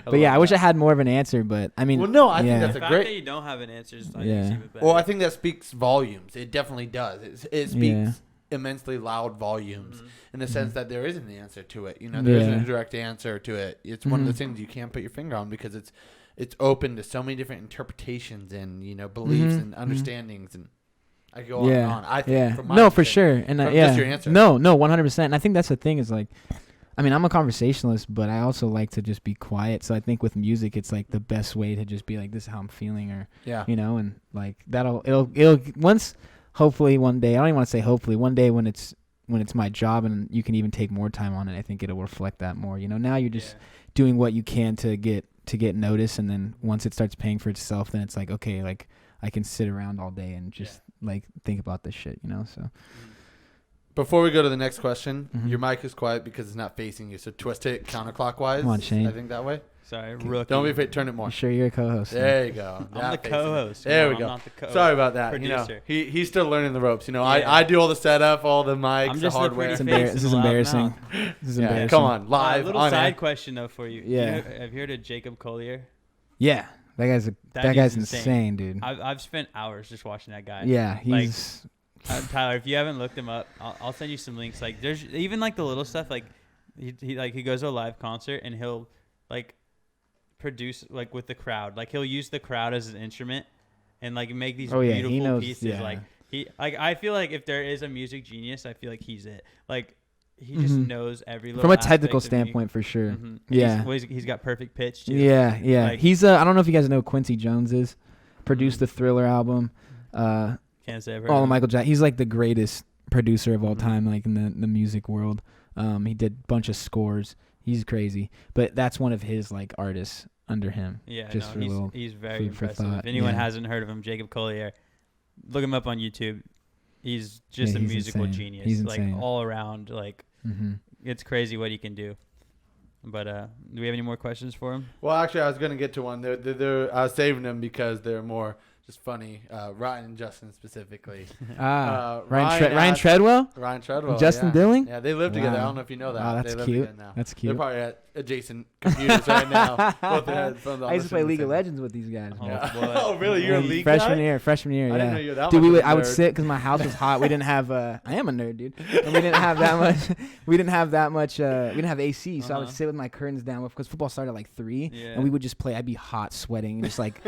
but yeah, I wish I had more of an answer. But I mean, well, no, I think that's The a fact great. that you don't have an answer is Yeah. Well, I think that speaks volumes. It definitely does. It speaks immensely loud volumes in the sense that there isn't an answer to it. You know, there isn't a direct answer to it. It's one of the things you can't put your finger on because it's open to so many different interpretations and beliefs and understandings and. I go on and on. I think from my no, for sure. And just your answer. No, 100%. And I think that's the thing is like, I mean, I'm a conversationalist, but I also like to just be quiet. So I think with music, it's like the best way to just be like, this is how I'm feeling, or and like it'll once, hopefully one day. I don't even want to say hopefully one day when it's my job and you can even take more time on it. I think it'll reflect that more. You know, now you're just doing what you can to get noticed, and then once it starts paying for itself, then it's like, okay, like I can sit around all day and just like think about this shit, you know. So before we go to the next question, your mic is quiet because it's not facing you, so twist it counterclockwise. Come on, Shane. I think that way. Sorry, rookie. Don't be afraid. Turn it more. You sure you're a co-host? There you go. I'm the co-host. There we I'm go. not the co-host. Sorry about that. Producer. He's still learning the ropes. I do all the setup, all the mics, I'm the just hardware. This is embarrassing. This is embarrassing. Come on, live. A little on side air. question though for you. Yeah. Have you heard of Jacob Collier? Yeah, that guy's dude's insane, dude. I've spent hours just watching that guy. Yeah, he's Tyler, if you haven't looked him up, I'll send you some links. Like, there's even like the little stuff. Like, he goes to a live concert and he'll like produce like with the crowd. Like, he'll use the crowd as an instrument and like make these beautiful he knows, pieces. yeah. Like I feel like if there is a music genius, I feel like he's it. Like, he just knows every little from a technical aspect of music. standpoint for sure. Mm-hmm. Yeah, he's got perfect pitch too. yeah. Like, He's I don't know if you guys know who Quincy Jones is. Produced the Thriller album. Can't say I've heard All of of him. Michael Jackson. He's like the greatest producer of all time, like in the music world. He did a bunch of scores. He's crazy, but that's one of his like artists under him. Yeah, just no, he's very food for impressive. thought, If anyone yeah. hasn't heard of him, Jacob Collier, look him up on YouTube. He's just a he's musical insane. genius. He's like insane. all around, like it's crazy what he can do. But do we have any more questions for him? Well, actually, I was gonna get to one. I was saving them because they're more just funny. Ryan and Justin specifically. Ryan Treadwell. Ryan Treadwell. Justin Dilling? Yeah, they live together. I Wow. don't know if you know that. Wow, that's they live cute. together now. That's They're cute. probably at adjacent computers right now. Both their headphones on, I used to play listening League the of same- Legends with these guys. Oh, Man. Yeah. boy. Oh, really? You're a league freshman guy? year. Freshman year. I Yeah. didn't know you were that Dude, much of a I would nerd. sit because my house was hot. We didn't have. I am a nerd, dude. And we didn't have that much. We didn't have that much. We didn't have AC, so I would sit with my curtains down because football started at like 3, and we would just play. I'd be hot, sweating, and just like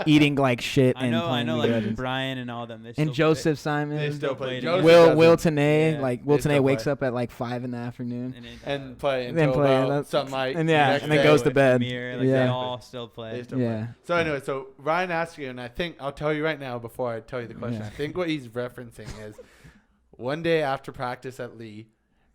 eating like shit. I and know, playing League of like Legends. Brian and all them. They And still Joseph They Simon. still play. play Joseph together. Will doesn't. Tenay. Yeah. Like Will They still Tenay wakes play. up at like 5 in the afternoon. And play Then until play, about and something like and yeah, next and then day. goes to bed. Mirror, like Yeah. they all still play. They still Yeah. play. So anyway, so Ryan asked you, and I think I'll tell you right now before I tell you the question. Yeah. I think what he's referencing is one day after practice at Lee,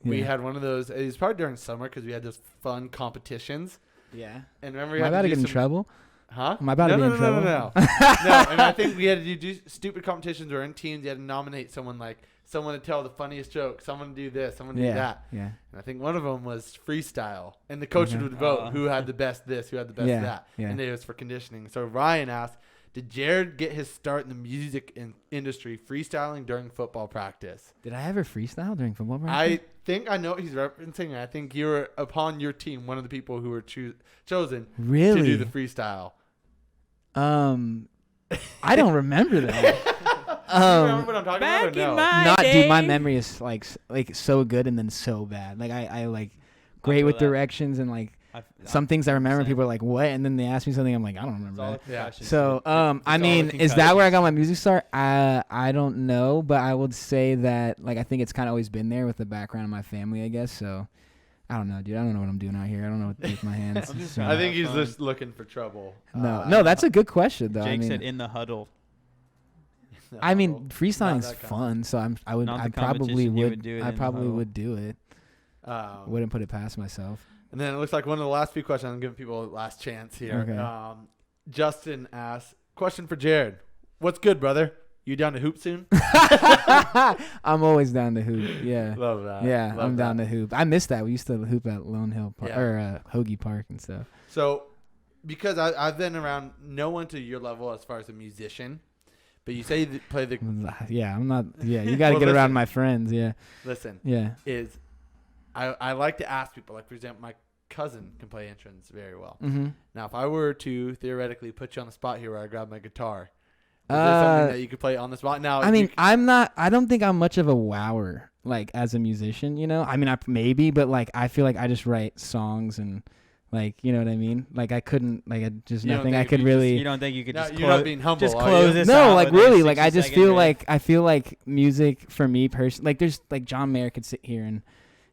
we had one of those. It was probably during summer because we had those fun competitions. Yeah. And remember, we Am I had about to do get in some- trouble? Huh? Am I about to be in trouble? No. No, and I think we had to do stupid competitions where in teams you had to nominate someone to tell the funniest joke, someone to do this, someone to do that. Yeah. And I think one of them was freestyle. And the coaches would vote who had the best this, who had the best that. Yeah. And it was for conditioning. So Ryan asked, did Jared get his start in the music industry freestyling during football practice? Did I ever freestyle during football practice? I think I know what he's referencing. I think you were upon your team, one of the people who were chosen Really? to do the freestyle. I don't remember that. You remember what I'm talking Back about? Or no? in my Not, dude. My day. memory is like so good and then so bad. Like I like great feel with that. directions and like some things I remember. People are like, "What?" And then they ask me something. I'm like, "I don't remember that." Yeah. So, all I the mean, is that where I concussions. got my music start? I don't know, but I would say that like I think it's kind of always been there with the background of my family, I guess. So, I don't know, dude. I don't know what I'm doing out here. I don't know what to do with my hands. I'm just So- trying I think he's fun. just looking for trouble. no, that's a good question though. Jake I mean, said in the huddle. freestyling's that kind of- fun, so Not I the probably competition, you would. would do it I in the probably huddle. would do it. Um, Wouldn't put it past myself. And then it looks like one of the last few questions. I'm giving people a last chance here. Okay. Justin asks, question for Jared. What's good, brother? You down to hoop soon? I'm always down to hoop. Yeah. Love that. Yeah, Love I'm down that. to hoop. I miss that. We used to hoop at Lone Hill Park Yeah. or Hoagie Park and stuff. So, because I've been around no one to your level as far as a musician, but you say you play the. Yeah, I'm not. Yeah, you got to Well, get listen. around my friends. Yeah. Listen, Yeah. is I like to ask people, like, for example, my cousin can play instruments very well. Mm-hmm. Now, if I were to theoretically put you on the spot here where I grab my guitar, is there something that you could play on the spot? Now, I mean, I don't think I'm much of a wower, like, as a musician, you know? I mean, maybe, but, like, I feel like I just write songs and, like, you know what I mean? Like, I couldn't, like, just You don't nothing think I if could you really. You don't think you could No, just you're not being humble, just are close you? this No, out like, with really, a like, I just 60-second feel riff? like, music for me personally, like, there's, like, John Mayer could sit here and,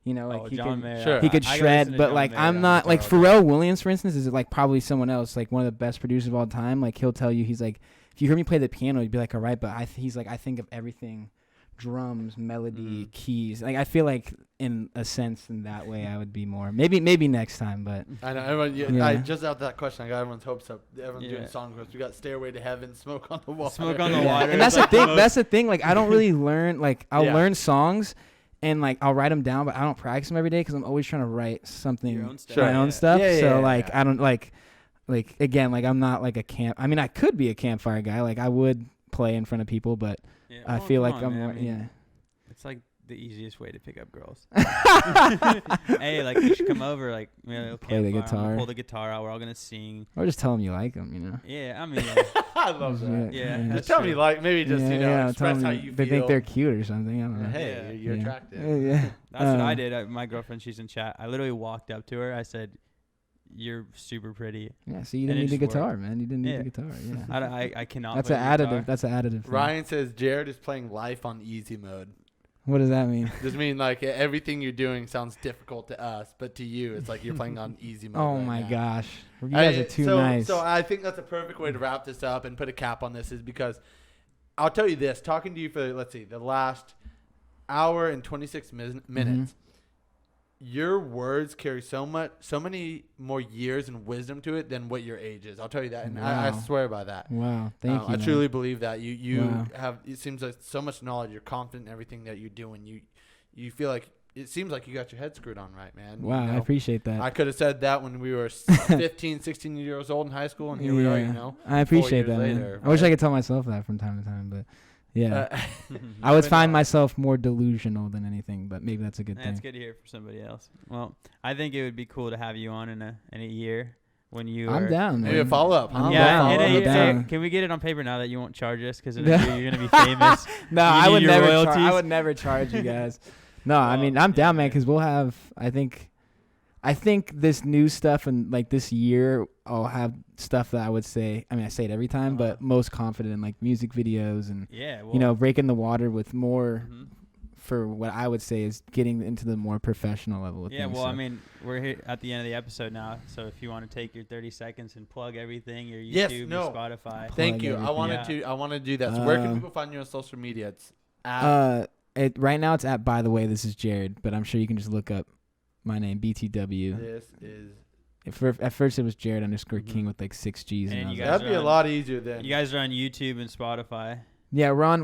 you know, like, Oh, he John could. Mayer. Sure. He could I gotta shred, listen to but John like Mayer I'm on not guitar like all day. Pharrell Williams, for instance, is like probably someone else, like one of the best producers of all time. Like he'll tell you, he's like, if you hear me play the piano, you'd be like, all right, but he's like, I think of everything, drums, melody, keys. Like I feel like in a sense, in that way, I would be more maybe next time, but I know everyone. Yeah. I just out that question, I got everyone's hopes up. Everyone's doing Yeah. song quotes. We got "Stairway to Heaven," "Smoke on the Water." Smoke on the Yeah. water. And that's is the like thing. most- That's the thing. Like I don't really learn. Like I'll Yeah. learn songs. And like I'll write them down, but I don't practice them every day because I'm always trying to write Your something, own stuff. Sure. my own Yeah. stuff. Yeah, yeah, so yeah, like yeah. I don't like again like I'm not like a camp. I mean I could be a campfire guy. Like I would play in front of people, but Yeah, I well, feel come like on, I'm man. more I mean, yeah. It's like the easiest way to pick up girls. Hey, like you should come over, like Play the campfire, I'm gonna guitar. pull the guitar out. We're all gonna sing. Or just tell them you like them, you know. Yeah, I mean, I love that. Yeah, Just that's tell true. me, like, maybe just yeah, you know, tell express 'em how you they feel. think they're cute or something. I don't know. Hey, Yeah. you're Yeah. attractive. Yeah. that's what I Um, did. My girlfriend, she's in chat. I literally walked up to her. I said, "You're super pretty." Yeah, so you And didn't it need the just guitar, worked. man. You didn't need Yeah. the guitar. Yeah. I cannot. That's play an the additive. guitar. That's an additive. thing. Ryan says Jared is playing life on easy mode. What does that mean? Does mean like everything you're doing sounds difficult to us, but to you, it's like you're playing on easy mode. Oh right my now. gosh, you guys are too so, nice. So I think that's a perfect way to wrap this up and put a cap on this, is because I'll tell you this: talking to you for the last hour and 26 minutes, Mm-hmm. your words carry so many more years and wisdom to it than what your age is. I'll tell you that, and I Wow. swear by that. Wow, thank you. I man. truly believe that you Wow. have. It seems like so much knowledge. You're confident in everything that you're doing. You feel like it seems like you got your head screwed on right, man. Wow, You I know? appreciate that. I could have said that when we were 15, 16 years old in high school, and here we are. You know, I appreciate years that. Man. later, I wish I right? could tell myself that from time to time, but yeah, Uh, I would but find no. myself more delusional than anything. But maybe that's a good That's thing. good to hear from somebody else. Well, I think it would be cool to have you on in a year when you. I'm are- down. Maybe a man. follow up. I'm Yeah, down. in a I'm year- down. can we get it on paper now that you won't charge us because in No. a year you're gonna be famous? No, You I need would your never. I royalties? would never charge you guys. No, I Well, mean I'm down, man, yeah. because we'll have. I think this new stuff and like this year, I'll have stuff that I would say. I mean, I say it every time, Uh-huh. but most confident in like music videos and Yeah, well, you know breaking the water with more mhm. for what I would say is getting into the more professional level of Yeah, things. well, so. I mean, we're here at the end of the episode now, so if you want to take your 30 seconds and plug everything, your YouTube, Yes, your no. Spotify. Thank Plug you. everything. I wanted to do that. So where can Um, people find you on social media? It's at right now it's at By the Way, This Is Jared, but I'm sure you can just look up my name, BTW. this is. At first it was Jared _ Mhm. King with like 6 G's. And I you was guys like- That'd be a on- lot easier than. You guys are on YouTube and Spotify. yeah, we're on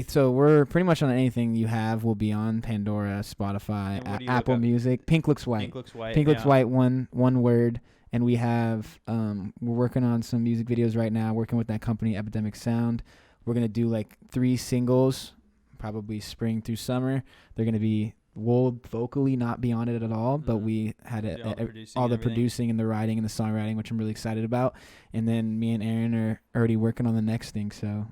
so we're pretty much on anything you have. We'll be on Pandora, Spotify, And what do you look Apple up? Music. Pink Looks White. Pink looks white. Pink Looks yeah. White, one word. And we have we're working on some music videos right now, working with that company Epidemic Sound. We're gonna do like 3 singles, probably spring through summer. They're gonna be we'll vocally not be on it at all, but Mhm. we had Do all the producing all and the everything. producing and the writing and the songwriting, which I'm really excited about. And then me and Aaron are already working on the next thing, so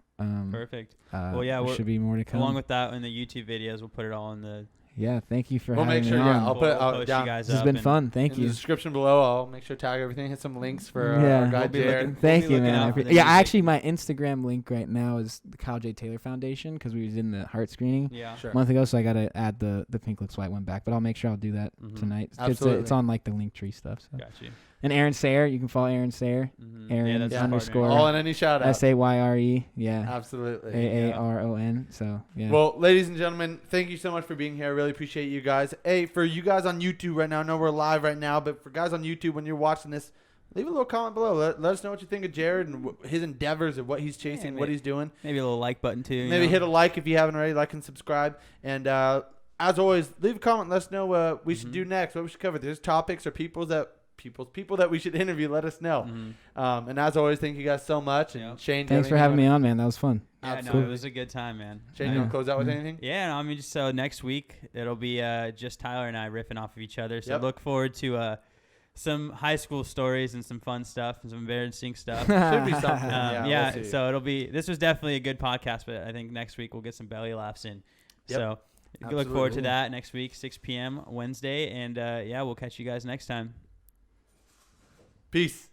Perfect. well, Well, yeah, there we're- should be more to come. Along with that, in the YouTube videos, we'll put it all in the. Yeah, thank you for We'll having make me sure, on. yeah, I'll put it we'll out post down you guys This has up been and fun. Thank in you. the description below. I'll make sure to tag everything. Hit some links for Yeah. our guy We'll be Jared. looking- Thank we'll be you, looking man. out I for appre- the yeah, music. actually, my Instagram link right now is the Kyle J. Taylor Foundation because we was in the heart screening Yeah. Sure. a month ago, so I got to add the Pink Looks White one back. But I'll make sure I'll do that Mhm. tonight. Absolutely. It's on like the Linktree stuff. So. Got you. And Aaron Sayer, you can follow Aaron Sayer, Mhm. Aaron yeah, that's Yeah. our partner. underscore All in any shout out. SAYRE. Yeah, Absolutely. AARON. So yeah. Well, ladies and gentlemen, thank you so much for being here. I really appreciate you guys. Hey, for you guys on YouTube right now, I know we're live right now, but for guys on YouTube, when you're watching this, leave a little comment below. Let us know what you think of Jared and his endeavors and what he's chasing, what he's doing. Maybe a little like button too. Maybe hit a like if you haven't already. Like and subscribe. And as always, leave a comment. Let us know what we should do next. What we should cover. There's topics or people that we should interview. Let us know. And as always, thank you guys so much. And Shane, thanks for having me on, man. That was fun. Yeah, no, it was a good time, man. Shane, you want to close out with anything? Yeah, no, I mean, so next week it'll be just Tyler and I riffing off of each other. So look forward to some high school stories and some fun stuff and some embarrassing stuff. Should be something. We'll so this was definitely a good podcast, but I think next week we'll get some belly laughs in. So look forward to that next week, 6 p.m. Wednesday. And we'll catch you guys next time. Peace.